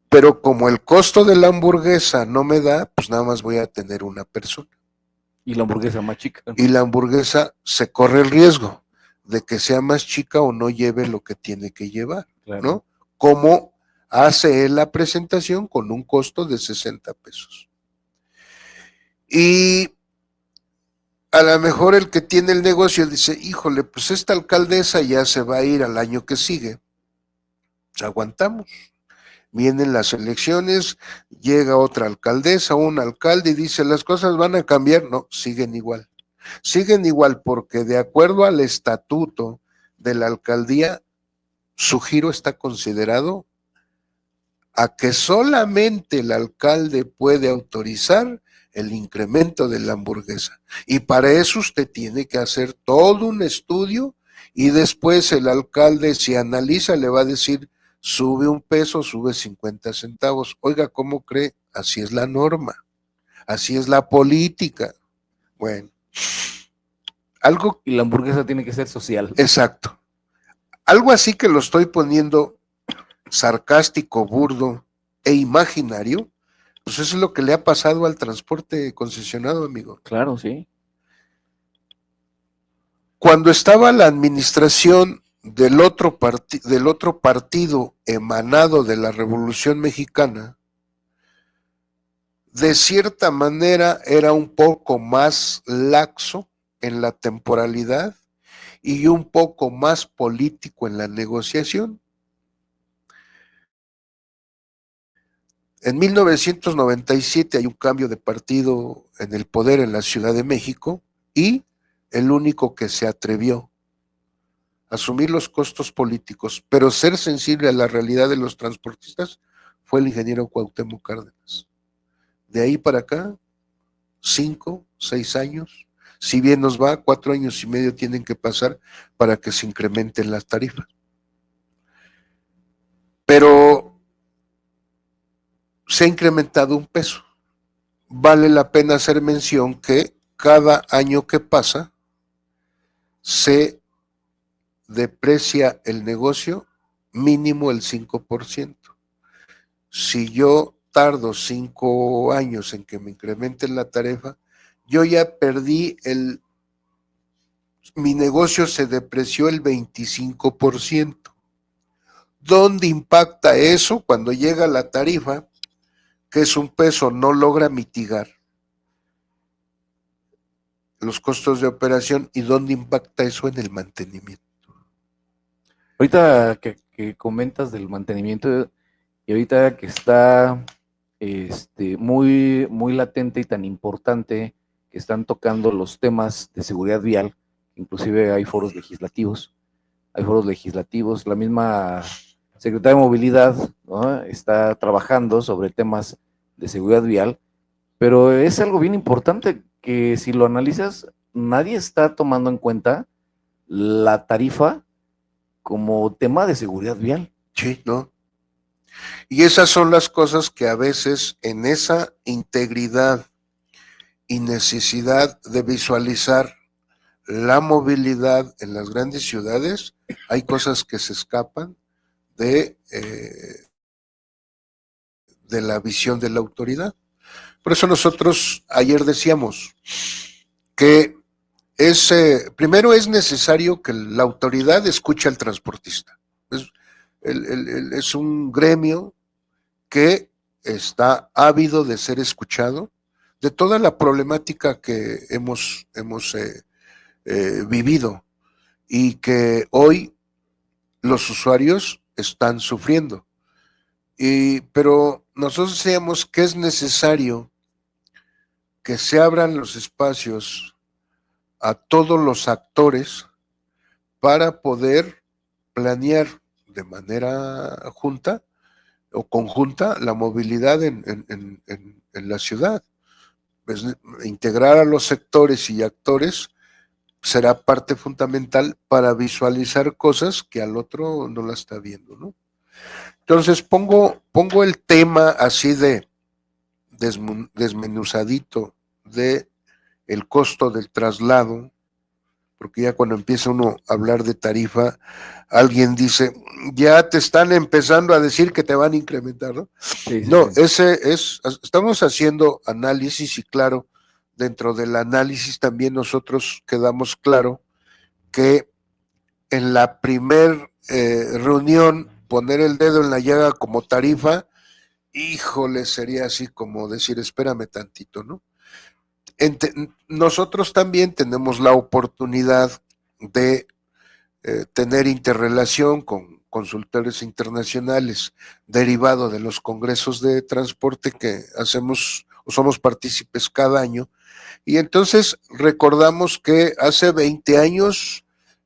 Pero como el costo de la hamburguesa no me da, pues nada más voy a tener una persona. Y la hamburguesa más chica, ¿no? Y la hamburguesa se corre el riesgo de que sea más chica o no lleve lo que tiene que llevar, Claro. ¿no? Como hace él la presentación con un costo de 60 pesos. Y a lo mejor el que tiene el negocio dice, híjole, pues esta alcaldesa ya se va a ir al año que sigue. Pues aguantamos. Vienen las elecciones, llega otra alcaldesa, un alcalde y dice, las cosas van a cambiar. No, siguen igual. Siguen igual porque de acuerdo al estatuto de la alcaldía, su giro está considerado a que solamente el alcalde puede autorizar el incremento de la hamburguesa. Y para eso usted tiene que hacer todo un estudio y después el alcalde, si analiza, le va a decir, sube un peso, sube 50 centavos. Oiga, ¿cómo cree? Así es la norma, así es la política. Bueno, algo... Y la hamburguesa tiene que ser social. Exacto. Algo así que lo estoy poniendo sarcástico, burdo e imaginario, pues eso es lo que le ha pasado al transporte concesionado, amigo. Claro, sí. Cuando estaba la administración del otro partido emanado de la Revolución Mexicana, de cierta manera era un poco más laxo en la temporalidad y un poco más político en la negociación. En 1997 hay un cambio de partido en el poder en la Ciudad de México y el único que se atrevió a asumir los costos políticos, pero ser sensible a la realidad de los transportistas, fue el ingeniero Cuauhtémoc Cárdenas. De ahí para acá, 5, 6 años, si bien nos va, 4 años y medio tienen que pasar para que se incrementen las tarifas. Pero se ha incrementado un peso. Vale la pena hacer mención que cada año que pasa se deprecia el negocio mínimo el 5%. Si yo tardo 5 años en que me incrementen la tarifa, yo ya perdí mi negocio se depreció el 25%. ¿Dónde impacta eso? Cuando llega la tarifa, que es un peso, no logra mitigar los costos de operación. ¿Y dónde impacta eso? En el mantenimiento. Ahorita que comentas del mantenimiento, Y ahorita que está muy, muy latente y tan importante que están tocando los temas de seguridad vial, inclusive hay foros legislativos, la misma Secretaría de Movilidad, ¿no?, está trabajando sobre temas de seguridad vial, pero es algo bien importante que si lo analizas, nadie está tomando en cuenta la tarifa como tema de seguridad vial. Sí, ¿no? Y esas son las cosas que a veces en esa integridad y necesidad de visualizar la movilidad en las grandes ciudades, hay cosas que se escapan de la visión de la autoridad. Por eso nosotros ayer decíamos que primero es necesario que la autoridad escuche al transportista. Es, es un gremio que está ávido de ser escuchado, de toda la problemática que hemos vivido y que hoy los usuarios están sufriendo. Pero nosotros decíamos que es necesario que se abran los espacios a todos los actores para poder planear de manera junta o conjunta la movilidad en la ciudad. Pues, integrar a los sectores y actores será parte fundamental para visualizar cosas que al otro no la está viendo, ¿no? Entonces pongo el tema así de desmenuzadito de el costo del traslado, porque ya cuando empieza uno a hablar de tarifa, alguien dice, ya te están empezando a decir que te van a incrementar, ¿no? Sí, sí, No, sí. estamos haciendo análisis y claro, dentro del análisis también nosotros quedamos claro que en la primer reunión poner el dedo en la llaga como tarifa, híjole, sería así como decir, espérame tantito, ¿no? Nosotros también tenemos la oportunidad de tener interrelación con consultores internacionales derivado de los congresos de transporte que hacemos o somos partícipes cada año. Y entonces recordamos que hace 20 años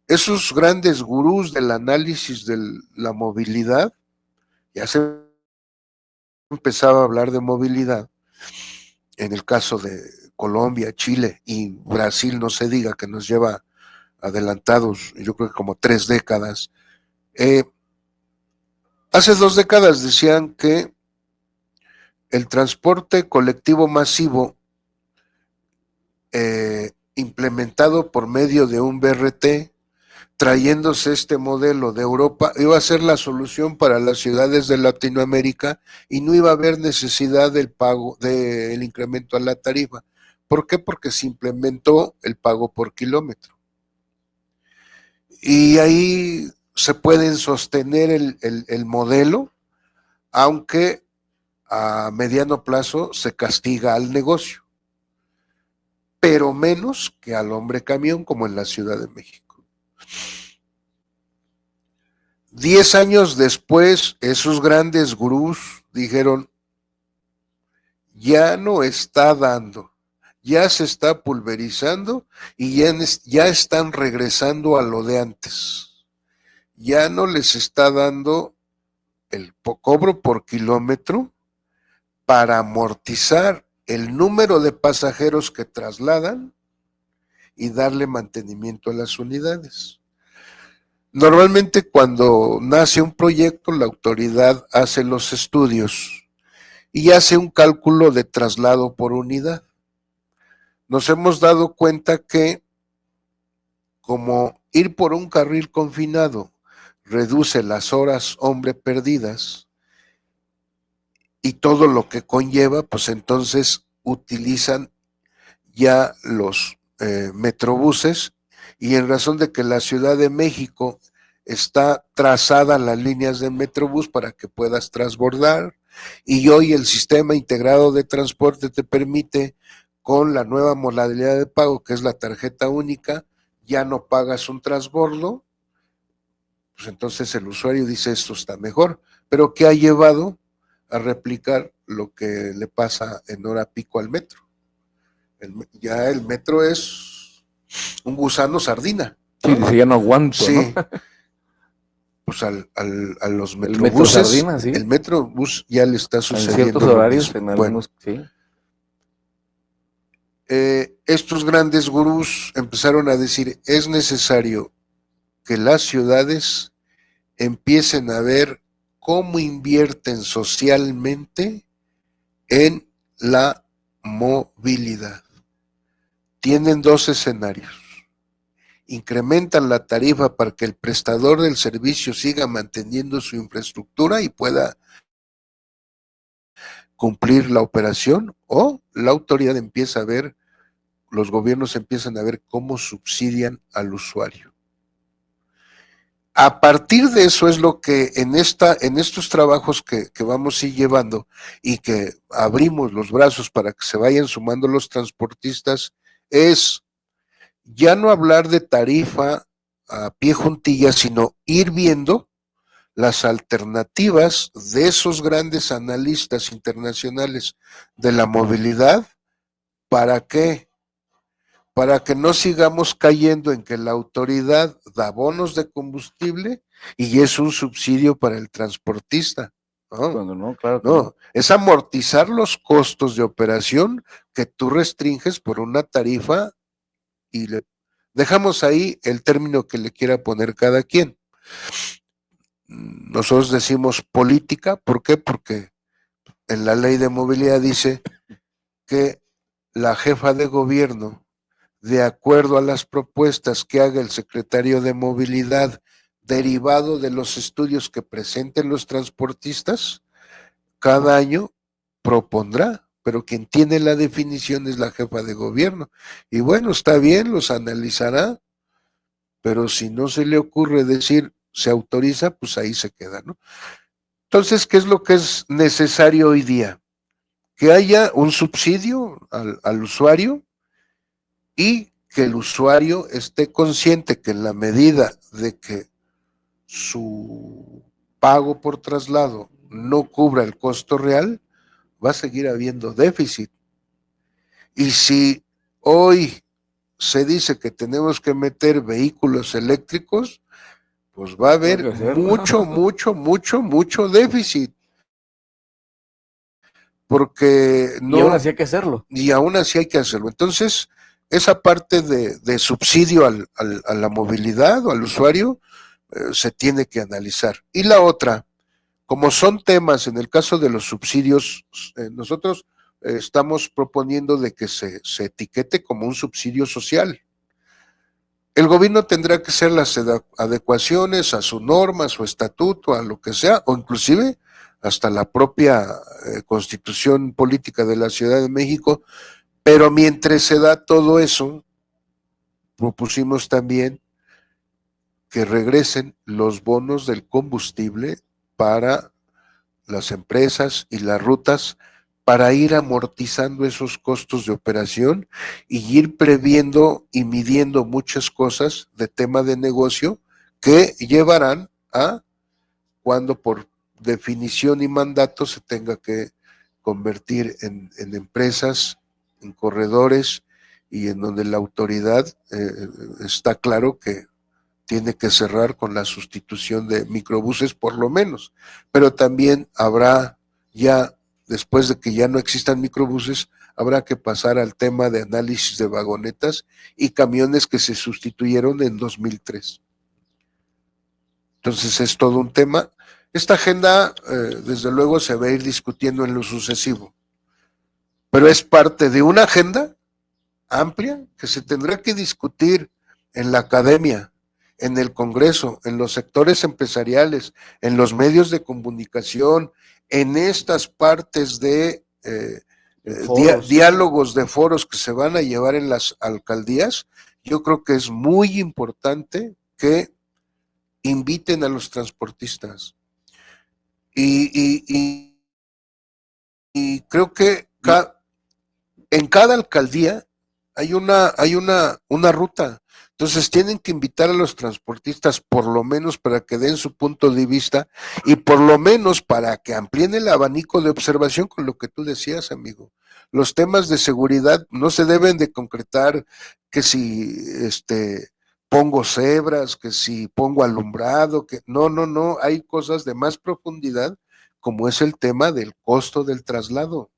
esos grandes gurús del análisis de la movilidad, ya se empezaba a hablar de movilidad, en el caso de Colombia, Chile y Brasil, no se diga que nos lleva adelantados, yo creo que como 3 décadas. Hace 2 décadas decían que el transporte colectivo masivo implementado por medio de un BRT, trayéndose este modelo de Europa, iba a ser la solución para las ciudades de Latinoamérica y no iba a haber necesidad del pago, del incremento a la tarifa. ¿Por qué? Porque se implementó el pago por kilómetro. Y ahí se pueden sostener el modelo, aunque a mediano plazo se castiga al negocio, pero menos que al hombre camión como en la Ciudad de México. 10 años después, esos grandes gurús dijeron, ya no está dando, ya se está pulverizando y ya están regresando a lo de antes. Ya no les está dando el cobro por kilómetro para amortizar el número de pasajeros que trasladan y darle mantenimiento a las unidades. Normalmente cuando nace un proyecto, la autoridad hace los estudios y hace un cálculo de traslado por unidad. Nos hemos dado cuenta que como ir por un carril confinado reduce las horas hombre perdidas y todo lo que conlleva, pues entonces utilizan ya los metrobuses y en razón de que la Ciudad de México está trazada las líneas de metrobús para que puedas transbordar y hoy el sistema integrado de transporte te permite con la nueva modalidad de pago que es la tarjeta única, ya no pagas un transbordo, pues entonces el usuario dice esto está mejor, pero ¿qué ha llevado? a replicar lo que le pasa en hora pico al metro. Ya el metro es un gusano sardina. Sí, dice, ya no aguanto, ¿no? Sí, pues a los El metro metrobuses, sardina, sí. el metrobús ya le está En sucediendo ciertos lo horarios, mismo. en Bueno, algunos, sí. estos grandes gurús empezaron a decir, es necesario que las ciudades empiecen a ver cómo invierten socialmente en la movilidad. Tienen dos escenarios. Incrementan la tarifa para que el prestador del servicio siga manteniendo su infraestructura y pueda cumplir la operación, o la autoridad empieza a ver, los gobiernos empiezan a ver cómo subsidian al usuario. A partir de eso es lo que en estos trabajos que vamos a ir llevando y que abrimos los brazos para que se vayan sumando los transportistas, es ya no hablar de tarifa a pie juntilla, sino ir viendo las alternativas de esos grandes analistas internacionales de la movilidad. ¿Para qué? Para que no sigamos cayendo en que la autoridad da bonos de combustible y es un subsidio para el transportista. No, Cuando no, claro que no, es amortizar los costos de operación que tú restringes por una tarifa y dejamos ahí el término que le quiera poner cada quien. Nosotros decimos política, ¿por qué? Porque en la ley de movilidad dice que la jefa de gobierno, de acuerdo a las propuestas que haga el secretario de movilidad, derivado de los estudios que presenten los transportistas, cada año propondrá, pero quien tiene la definición es la jefa de gobierno. Y bueno, está bien, los analizará, pero si no se le ocurre decir se autoriza, pues ahí se queda, ¿no? Entonces, ¿qué es lo que es necesario hoy día? Que haya un subsidio al usuario y que el usuario esté consciente que en la medida de que su pago por traslado no cubra el costo real, va a seguir habiendo déficit. Y si hoy se dice que tenemos que meter vehículos eléctricos, pues va a hay haber que hacerlo. mucho déficit, porque Y aún no, así hay que hacerlo. y aún así hay que hacerlo. Entonces, esa parte de subsidio a la movilidad o al usuario se tiene que analizar. Y la otra, como son temas, en el caso de los subsidios, nosotros estamos proponiendo de que se etiquete como un subsidio social. El gobierno tendrá que hacer las adecuaciones a su norma, a su estatuto, a lo que sea, o inclusive hasta la propia constitución política de la Ciudad de México, pero mientras se da todo eso, propusimos también que regresen los bonos del combustible para las empresas y las rutas para ir amortizando esos costos de operación y ir previendo y midiendo muchas cosas de tema de negocio que llevarán a cuando por definición y mandato se tenga que convertir en empresas, en corredores y en donde la autoridad está claro que tiene que cerrar con la sustitución de microbuses por lo menos, pero también habrá ya, después de que ya no existan microbuses, habrá que pasar al tema de análisis de vagonetas y camiones que se sustituyeron en 2003. Entonces es todo un tema. Esta agenda, desde luego, se va a ir discutiendo en lo sucesivo, pero es parte de una agenda amplia que se tendrá que discutir en la academia, en el Congreso, en los sectores empresariales, en los medios de comunicación, en estas partes de diálogos de foros que se van a llevar en las alcaldías. Yo creo que es muy importante que inviten a los transportistas. Y creo que en cada alcaldía hay una ruta. Entonces tienen que invitar a los transportistas por lo menos para que den su punto de vista y por lo menos para que amplíen el abanico de observación con lo que tú decías, amigo. Los temas de seguridad no se deben de concretar que si pongo cebras, que si pongo alumbrado, que no, hay cosas de más profundidad como es el tema del costo del traslado.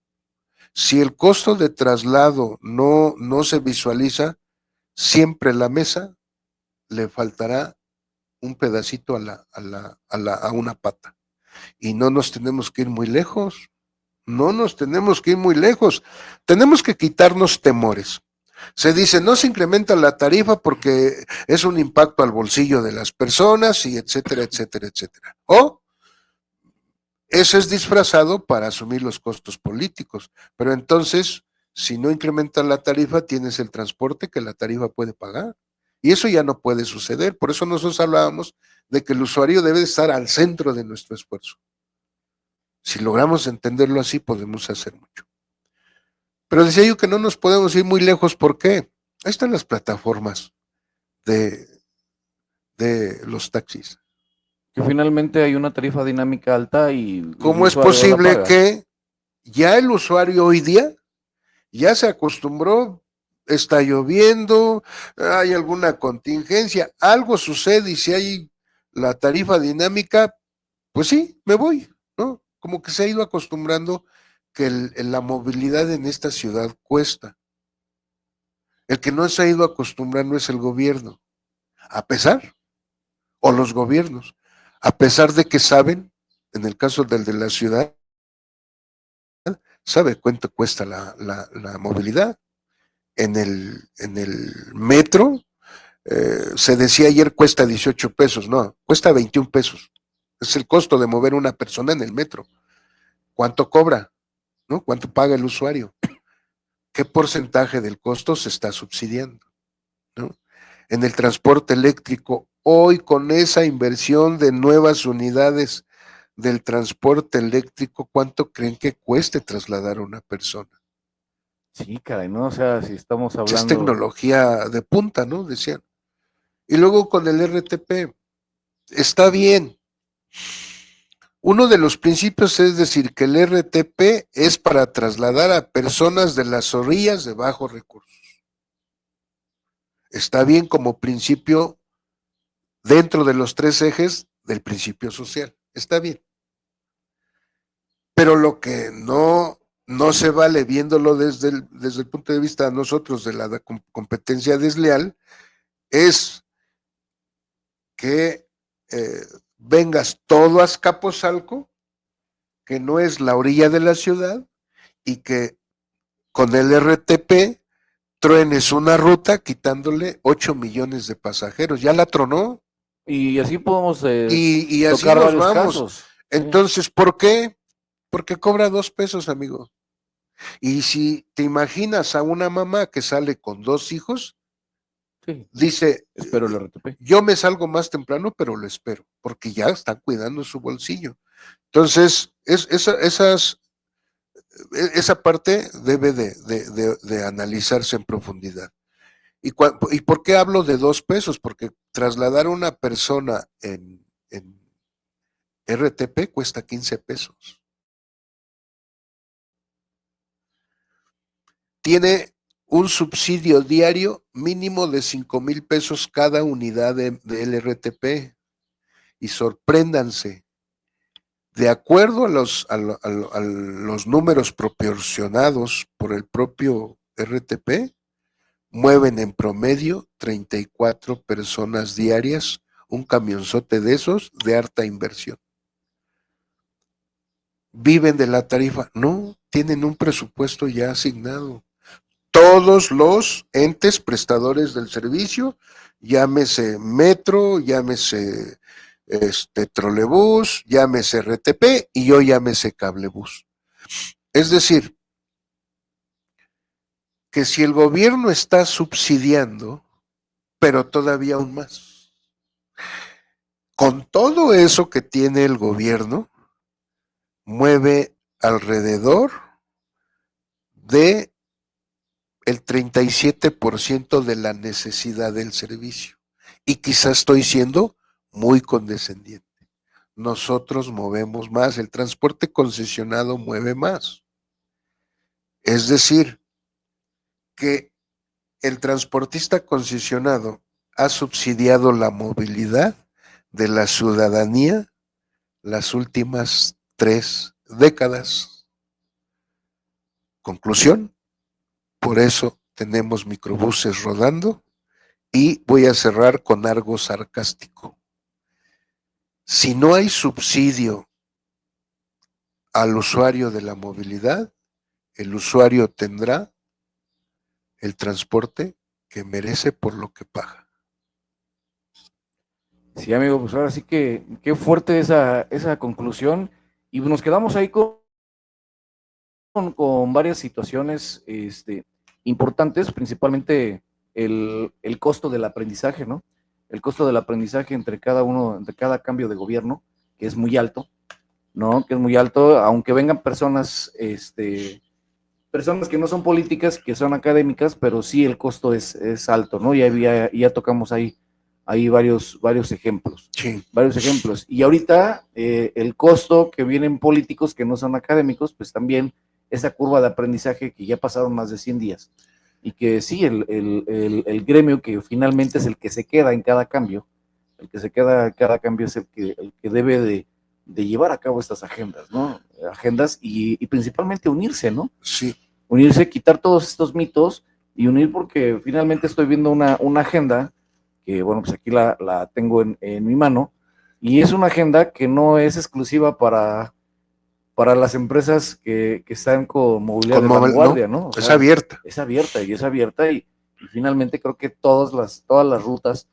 Si el costo de traslado no se visualiza, siempre la mesa le faltará un pedacito a una pata. Y no nos tenemos que ir muy lejos, no nos tenemos que ir muy lejos. Tenemos que quitarnos temores. Se dice, no se incrementa la tarifa porque es un impacto al bolsillo de las personas y etcétera, etcétera, etcétera. O eso es disfrazado para asumir los costos políticos. Pero entonces, si no incrementan la tarifa, tienes el transporte que la tarifa puede pagar. Y eso ya no puede suceder. Por eso nosotros hablábamos de que el usuario debe estar al centro de nuestro esfuerzo. Si logramos entenderlo así, podemos hacer mucho. Pero decía yo que no nos podemos ir muy lejos. ¿Por qué? Ahí están las plataformas de, de los taxis. Que finalmente hay una tarifa dinámica alta y el ¿Cómo es usuario la posible paga. que ya el usuario hoy día ya se acostumbró, está lloviendo, hay alguna contingencia, algo sucede y si hay la tarifa dinámica, pues sí, me voy, ¿no? Como que se ha ido acostumbrando que la movilidad en esta ciudad cuesta. El que no se ha ido acostumbrando es el gobierno, a pesar, o los gobiernos, a pesar de que saben, en el caso del de la ciudad, sabe cuánto cuesta la movilidad. En el metro, se decía ayer cuesta 18 pesos, no, cuesta 21 pesos. Es el costo de mover una persona en el metro. ¿Cuánto cobra? ¿No? ¿Cuánto paga el usuario? ¿Qué porcentaje del costo se está subsidiando? ¿No? En el transporte eléctrico, hoy con esa inversión de nuevas unidades del transporte eléctrico, ¿cuánto creen que cueste trasladar a una persona? Sí, caray, ¿no? O sea, si estamos Es hablando. tecnología de punta, ¿no? Decían. Y luego con el RTP, está bien. Uno de los principios es decir que el RTP es para trasladar a personas de las orillas de bajos recursos. Está bien como principio dentro de los tres ejes del principio social. Está bien. Pero lo que no se vale viéndolo desde el punto de vista de nosotros de la competencia desleal es que vengas todo a Azcapotzalco, que no es la orilla de la ciudad, y que con el RTP truenes una ruta quitándole 8 millones de pasajeros. Ya la tronó. Y así podemos Y así tocar nos varios vamos. casos. Sí. Entonces, ¿por qué? Porque cobra 2 pesos, amigo. Y si te imaginas a una mamá que sale con 2 hijos, Sí, dice, espero el RTP. yo me salgo más temprano, pero lo espero, porque ya están cuidando su bolsillo. Entonces, esa parte debe de analizarse en profundidad. ¿Y por qué hablo de 2 pesos? Porque trasladar a una persona en RTP cuesta 15 pesos. Tiene un subsidio diario mínimo de 5,000 pesos cada unidad del RTP. Y sorpréndanse, de acuerdo a los números proporcionados por el propio RTP, mueven en promedio 34 personas diarias, un camionzote de esos de harta inversión. ¿Viven de la tarifa? No, tienen un presupuesto ya asignado. Todos los entes prestadores del servicio, llámese metro, llámese trolebús, llámese RTP y yo llámese cablebús. Es decir, que si el gobierno está subsidiando, pero todavía aún más, con todo eso que tiene el gobierno, mueve alrededor de el 37% de la necesidad del servicio. Y quizás estoy siendo muy condescendiente. Nosotros movemos más, el transporte concesionado mueve más. Es decir, que el transportista concesionado ha subsidiado la movilidad de la ciudadanía las últimas 3 décadas. Conclusión, por eso tenemos microbuses rodando y voy a cerrar con algo sarcástico. Si no hay subsidio al usuario de la movilidad, el usuario tendrá el transporte que merece por lo que paga. Sí, amigo, pues ahora sí que qué fuerte esa conclusión. Y nos quedamos ahí con varias situaciones importantes, principalmente el costo del aprendizaje, ¿no? El costo del aprendizaje entre cada cambio de gobierno, que es muy alto, ¿no? Que es muy alto, aunque vengan personas que no son políticas, que son académicas, pero sí el costo es alto, ¿no? Ya tocamos ahí varios ejemplos. Sí. Varios ejemplos. Y ahorita el costo que vienen políticos que no son académicos, pues también esa curva de aprendizaje que ya pasaron más de 100 días. Y que sí, el gremio que finalmente es el que se queda en cada cambio, el que se queda en cada cambio es el que debe de llevar a cabo estas agendas, ¿no? Agendas y principalmente unirse, ¿no? Sí. Unirse, quitar todos estos mitos y unir porque finalmente estoy viendo una agenda que, bueno, pues aquí la tengo en mi mano y es una agenda que no es exclusiva para las empresas que están con movilidad de vanguardia, ¿no? O es sea, abierta. es abierta y finalmente creo que todas las rutas,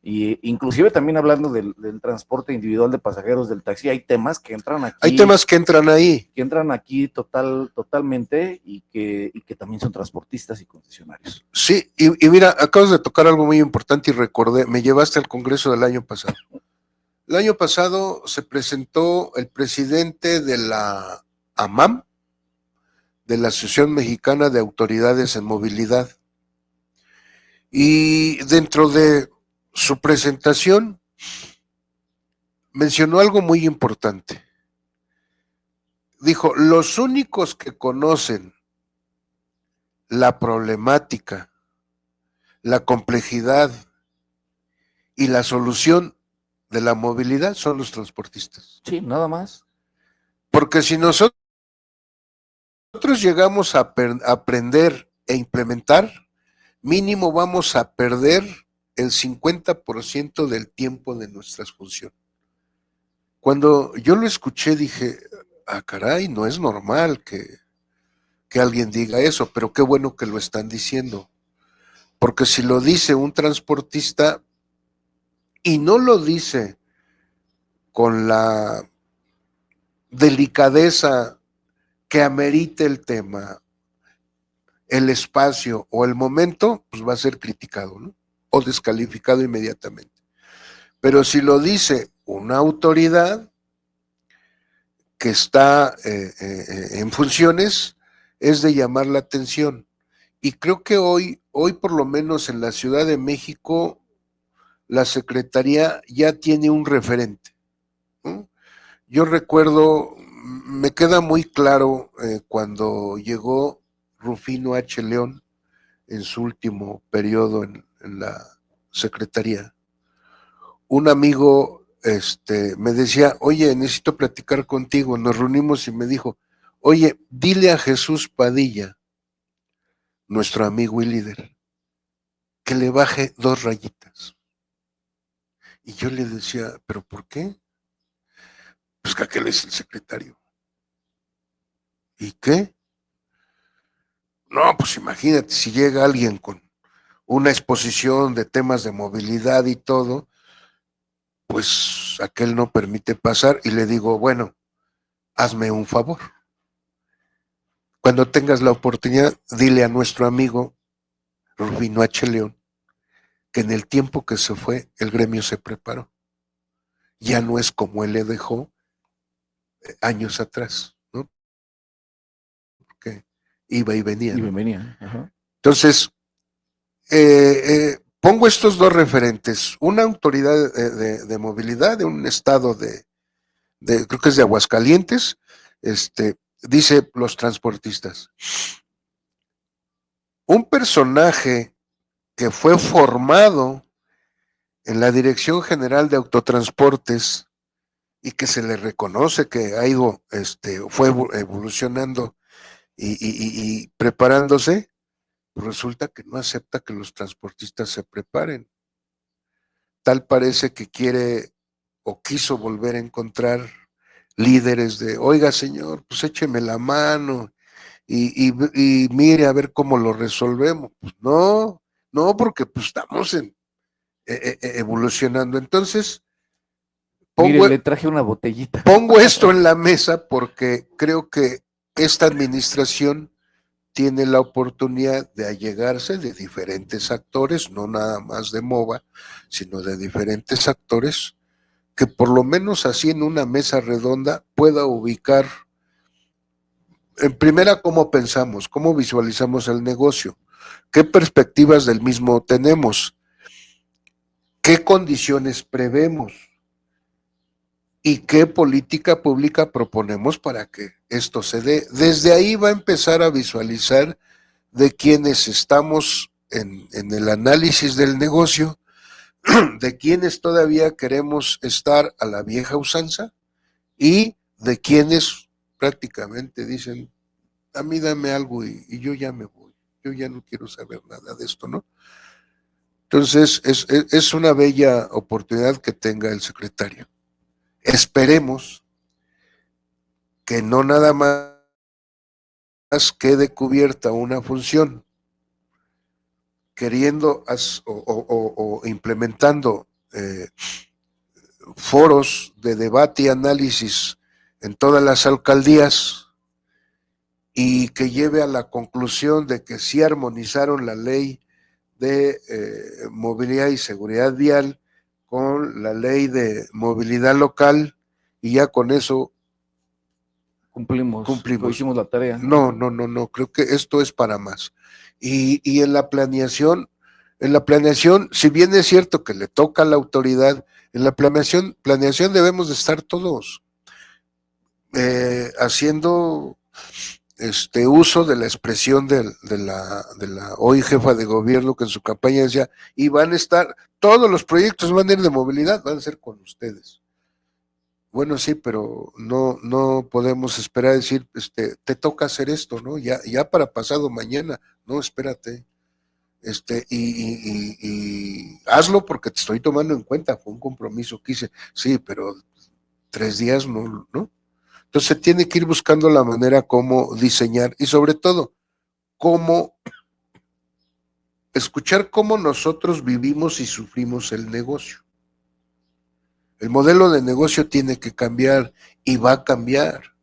y inclusive también hablando del transporte individual de pasajeros del taxi, hay temas que entran aquí. Hay temas que entran ahí. Que entran aquí totalmente y que también son transportistas y concesionarios. Sí, y mira, acabas de tocar algo muy importante y recordé, me llevaste al Congreso del año pasado. El año pasado se presentó el presidente de la AMAM, de la Asociación Mexicana de Autoridades en Movilidad. Y dentro de su presentación mencionó algo muy importante. Dijo, los únicos que conocen la problemática, la complejidad y la solución de la movilidad son los transportistas. Sí, nada más. Porque si nosotros llegamos a aprender e implementar, mínimo vamos a perder el 50% del tiempo de nuestras funciones. Cuando yo lo escuché dije, ah, caray, no es normal que alguien diga eso, pero qué bueno que lo están diciendo. Porque si lo dice un transportista y no lo dice con la delicadeza que amerite el tema, el espacio o el momento, pues va a ser criticado, ¿no? O descalificado inmediatamente. Pero si lo dice una autoridad que está en funciones, es de llamar la atención. Y creo que hoy por lo menos en la Ciudad de México, la Secretaría ya tiene un referente, ¿no? Yo recuerdo, me queda muy claro cuando llegó Rufino H. León en su último periodo en la Secretaría. Un amigo me decía, oye, necesito platicar contigo. Nos reunimos y me dijo, oye, dile a Jesús Padilla, nuestro amigo y líder, que le baje 2 rayitas. Y yo le decía, ¿pero por qué? Pues que aquel es el secretario. ¿Y qué? No, pues imagínate, si llega alguien con una exposición de temas de movilidad y todo, pues aquel no permite pasar y le digo, bueno, hazme un favor. Cuando tengas la oportunidad, dile a nuestro amigo Rufino H. León que en el tiempo que se fue, el gremio se preparó. Ya no es como él le dejó años atrás, ¿no? Porque iba y venía, Y ¿no? bienvenida. Ajá. Entonces, pongo estos dos referentes, una autoridad de movilidad de un estado creo que es de Aguascalientes, dice los transportistas, un personaje que fue formado en la Dirección General de Autotransportes y que se le reconoce que ha ido, fue evolucionando y preparándose, pues resulta que no acepta que los transportistas se preparen. Tal parece que quiere o quiso volver a encontrar líderes de, oiga señor, pues écheme la mano y mire a ver cómo lo resolvemos. Pues no, no, porque pues estamos evolucionando. Entonces, Mire, pongo, le traje una botellita. pongo esto en la mesa porque creo que esta administración tiene la oportunidad de allegarse de diferentes actores, no nada más de MOVA, sino de diferentes actores, que por lo menos así en una mesa redonda pueda ubicar, en primera, cómo pensamos, cómo visualizamos el negocio, qué perspectivas del mismo tenemos, qué condiciones prevemos y qué política pública proponemos para que esto se dé. Desde ahí va a empezar a visualizar de quienes estamos en el análisis del negocio, de quienes todavía queremos estar a la vieja usanza y de quienes prácticamente dicen, a mí dame algo y yo ya me voy, yo ya no quiero saber nada de esto, ¿no? Entonces, es una bella oportunidad que tenga el secretario. Esperemos que no nada más quede cubierta una función, queriendo o implementando foros de debate y análisis en todas las alcaldías y que lleve a la conclusión de que sí armonizaron la ley de movilidad y seguridad vial con la ley de movilidad local y ya con eso Cumplimos, cumplimos. hicimos la tarea. No, creo que esto es para más. Y en la planeación, si bien es cierto que le toca a la autoridad, en la planeación debemos de estar todos haciendo uso de la expresión de la hoy jefa de gobierno que en su campaña decía, y van a estar, todos los proyectos van a ir de movilidad, van a ser con ustedes. Bueno, sí, pero no podemos esperar a decir, te toca hacer esto, ¿no? Ya para pasado mañana, no, espérate, y hazlo porque te estoy tomando en cuenta, fue un compromiso que hice, sí, pero 3 días no. Entonces se tiene que ir buscando la manera como diseñar y sobre todo, cómo escuchar cómo nosotros vivimos y sufrimos el negocio. El modelo de negocio tiene que cambiar y va a cambiar.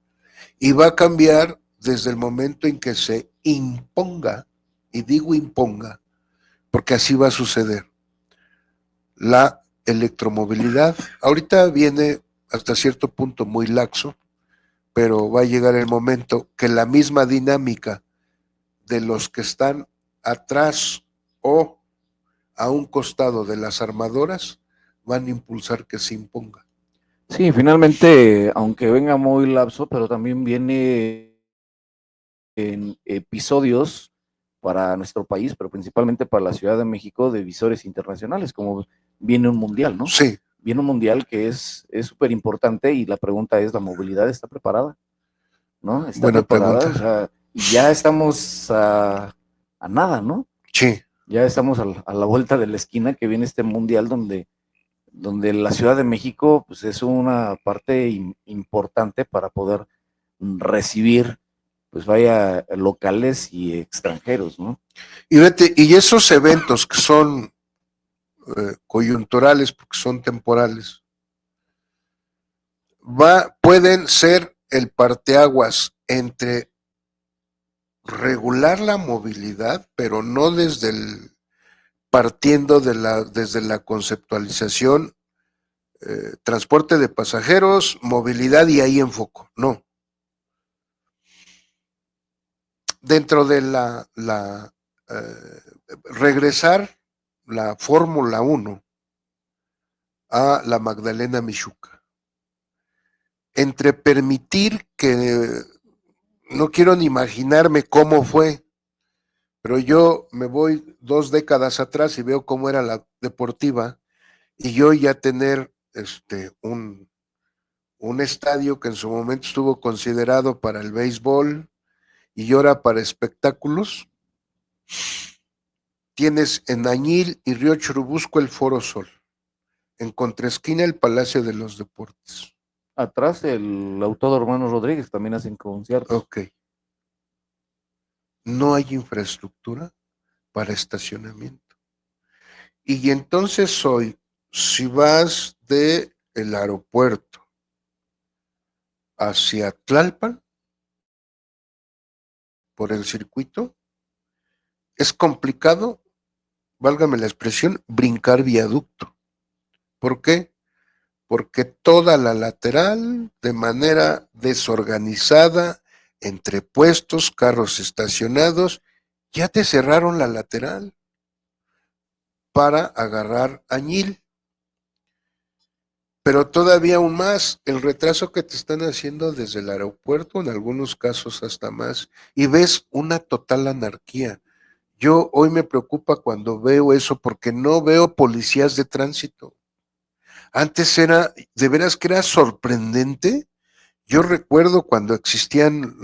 Y va a cambiar desde el momento en que se imponga, y digo imponga, porque así va a suceder, la electromovilidad. Ahorita viene hasta cierto punto muy laxo, pero va a llegar el momento que la misma dinámica de los que están atrás o a un costado de las armadoras van a impulsar que se imponga. Sí, finalmente, aunque venga muy lapso, pero también viene en episodios para nuestro país, pero principalmente para la Ciudad de México, de visores internacionales, como viene un mundial, ¿no? Sí. Viene un mundial que es súper importante y la pregunta es, ¿la movilidad está preparada? ¿No? ¿Está Buena preparada? pregunta. O sea, y ya estamos a nada, ¿no? Sí. Ya estamos a la vuelta de la esquina que viene este mundial donde la Ciudad de México pues, es una parte importante para poder recibir, pues vaya, locales y extranjeros, ¿no? Y vete, y esos eventos que son coyunturales, porque son temporales, pueden ser el parteaguas entre regular la movilidad, pero no partiendo desde la conceptualización, transporte de pasajeros, movilidad y ahí enfoco, no. Dentro de la regresar la Fórmula 1 a la Magdalena Michuca. Entre permitir que, no quiero ni imaginarme cómo fue, pero yo me voy 2 décadas atrás y veo cómo era la deportiva, y yo ya tener un estadio que en su momento estuvo considerado para el béisbol y ahora para espectáculos. Tienes en Añil y Río Churubusco el Foro Sol, en contraesquina el Palacio de los Deportes. Atrás el Autódromo Hermanos Rodríguez también hacen conciertos. Ok. No hay infraestructura para estacionamiento. Y entonces hoy, si vas de el aeropuerto hacia Tlalpan, por el circuito, es complicado, válgame la expresión, brincar viaducto. ¿Por qué? Porque toda la lateral, de manera desorganizada, entre puestos, carros estacionados, ya te cerraron la lateral para agarrar Añil. Pero todavía aún más, el retraso que te están haciendo desde el aeropuerto, en algunos casos hasta más, y ves una total anarquía. Yo hoy me preocupa cuando veo eso porque no veo policías de tránsito. Antes era, de veras que era sorprendente. Yo recuerdo cuando existían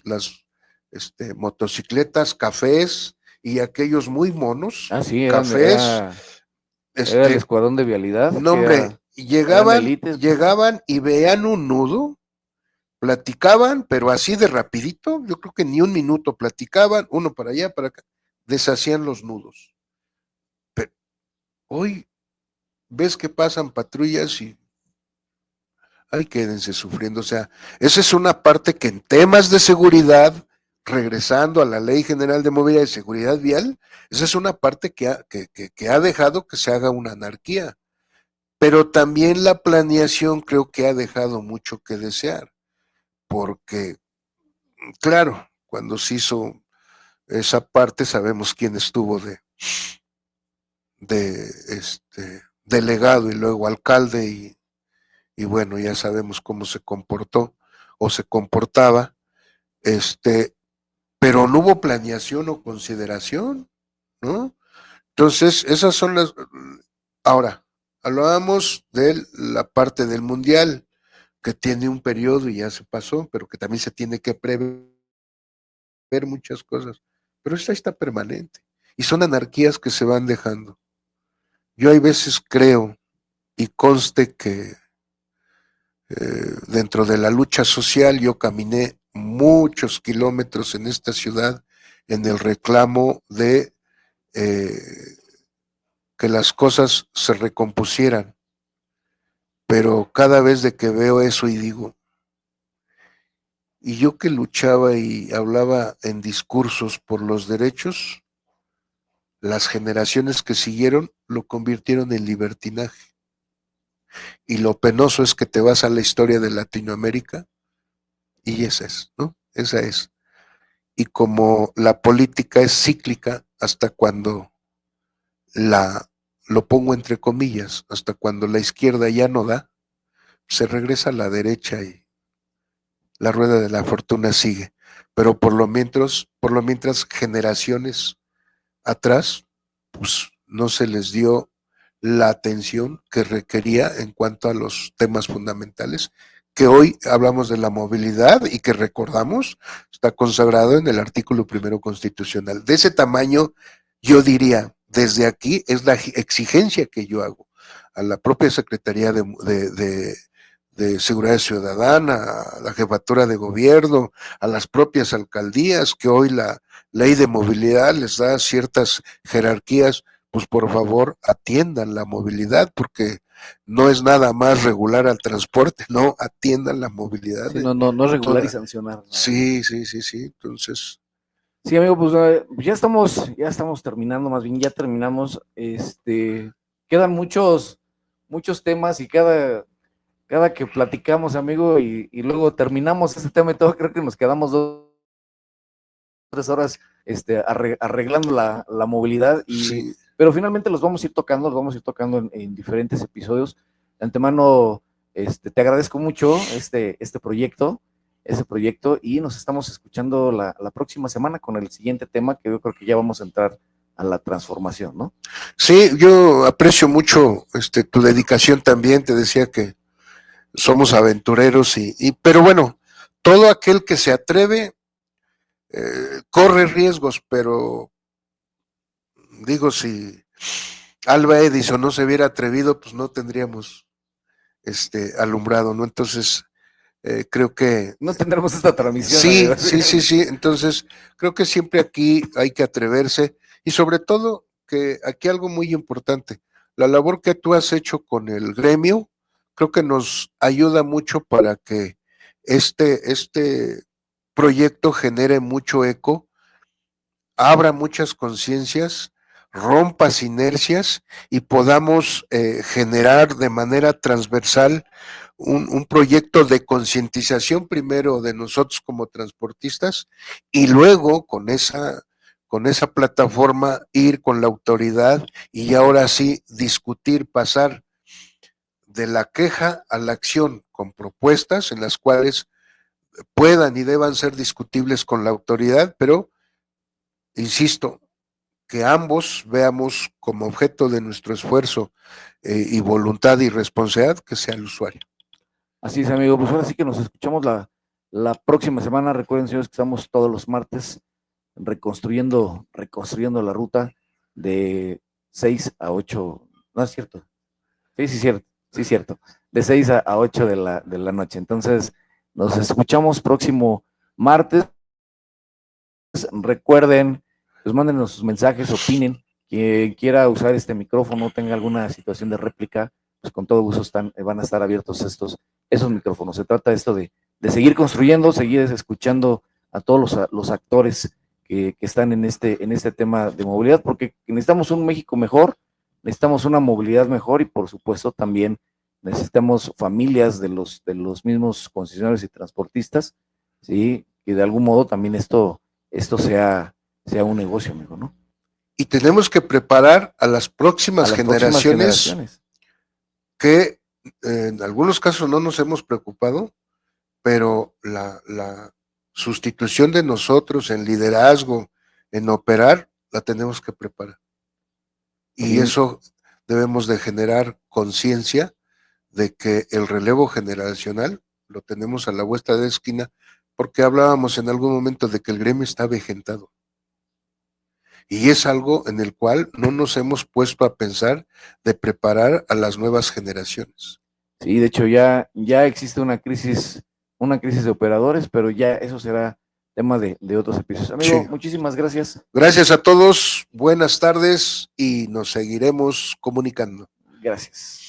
las motocicletas cafés y aquellos muy monos, Ah, sí, cafés, era el escuadrón de vialidad, no que hombre, eran llegaban, élites. llegaban y veían un nudo, platicaban, pero así de rapidito, yo creo que ni un minuto platicaban, uno para allá, para acá, deshacían los nudos. Pero hoy ves que pasan patrullas y ay, quédense sufriendo. O sea, esa es una parte que en temas de seguridad, regresando a la Ley General de Movilidad y Seguridad Vial, esa es una parte que ha dejado que se haga una anarquía. Pero también la planeación creo que ha dejado mucho que desear, porque, claro, cuando se hizo esa parte sabemos quién estuvo de delegado y luego alcalde y bueno, ya sabemos cómo se comportó o se comportaba, pero no hubo planeación o consideración, ¿no? Entonces, esas son las... Ahora, hablábamos de la parte del mundial, que tiene un periodo y ya se pasó, pero que también se tiene que prever muchas cosas, pero esta está permanente y son anarquías que se van dejando. Yo hay veces creo y conste que dentro de la lucha social yo caminé muchos kilómetros en esta ciudad en el reclamo de que las cosas se recompusieran, pero cada vez de que veo eso y digo, y yo que luchaba y hablaba en discursos por los derechos, las generaciones que siguieron lo convirtieron en libertinaje. Y lo penoso es que te vas a la historia de Latinoamérica y esa es, ¿no? Esa es. Y como la política es cíclica hasta cuando la, lo pongo entre comillas, hasta cuando la izquierda ya no da, se regresa a la derecha y la rueda de la fortuna sigue. Pero por lo mientras generaciones atrás, pues no se les dio la atención que requería en cuanto a los temas fundamentales, que hoy hablamos de la movilidad y que recordamos, está consagrado en el artículo primero constitucional. De ese tamaño, yo diría, desde aquí es la exigencia que yo hago a la propia Secretaría de Seguridad Ciudadana, a la jefatura de gobierno, a las propias alcaldías, que hoy la ley de movilidad les da ciertas jerarquías, pues por favor atiendan la movilidad, porque no es nada más regular al transporte, no, atiendan la movilidad Sí, no regular y toda. sancionar nada más. Sí, sí, sí, sí, entonces, Sí, amigo, pues ya estamos terminando, más bien ya terminamos. Quedan muchos temas y cada que platicamos, amigo, y luego terminamos ese tema y todo, creo que nos quedamos dos 3 horas arreglando la movilidad, Sí. pero finalmente los vamos a ir tocando, en diferentes episodios. De antemano, te agradezco mucho este proyecto, y nos estamos escuchando la próxima semana con el siguiente tema, que yo creo que ya vamos a entrar a la transformación, ¿no? Sí, yo aprecio mucho tu dedicación también. Te decía que somos aventureros pero bueno, todo aquel que se atreve corre riesgos, pero digo, si Alba Edison no se hubiera atrevido, pues no tendríamos alumbrado, ¿no? Entonces, creo que No tendremos esta transmisión, sí, amigo. sí, sí, sí. Entonces, creo que siempre aquí hay que atreverse y sobre todo que aquí algo muy importante, la labor que tú has hecho con el gremio, creo que nos ayuda mucho para que este proyecto genere mucho eco, abra muchas conciencias, rompa inercias y podamos generar de manera transversal un proyecto de concientización primero de nosotros como transportistas y luego con esa plataforma ir con la autoridad y ahora sí discutir, pasar de la queja a la acción con propuestas en las cuales puedan y deban ser discutibles con la autoridad, pero insisto, que ambos veamos como objeto de nuestro esfuerzo y voluntad y responsabilidad que sea el usuario. Así es, amigo. Pues ahora sí que nos escuchamos la próxima semana. Recuerden, señores, que estamos todos los martes reconstruyendo la ruta de 6 a 8. No es cierto. Sí, sí, cierto. Sí, cierto. De 6 a 8 de la noche. Entonces, nos escuchamos próximo martes. Recuerden, pues mándenos sus mensajes, opinen. Quien quiera usar este micrófono, tenga alguna situación de réplica, pues con todo gusto van a estar abiertos esos micrófonos. Se trata esto de seguir construyendo, seguir escuchando a todos los actores que están en este tema de movilidad, porque necesitamos un México mejor, necesitamos una movilidad mejor y por supuesto también necesitamos familias de los mismos concesionarios y transportistas, ¿sí? Que de algún modo también esto sea un negocio, amigo, ¿no? Y tenemos que preparar a las A próximas las próximas generaciones generaciones. que en algunos casos no nos hemos preocupado, pero la sustitución de nosotros en liderazgo, en operar, la tenemos que preparar. Y Sí, eso debemos de generar conciencia de que el relevo generacional lo tenemos a la vuelta de esquina, porque hablábamos en algún momento de que el gremio está avejentado. Y es algo en el cual no nos hemos puesto a pensar de preparar a las nuevas generaciones. sí, de hecho ya existe una crisis de operadores, pero ya eso será tema de otros episodios. Amigo, Sí. muchísimas gracias. Gracias a todos, buenas tardes y nos seguiremos comunicando. Gracias.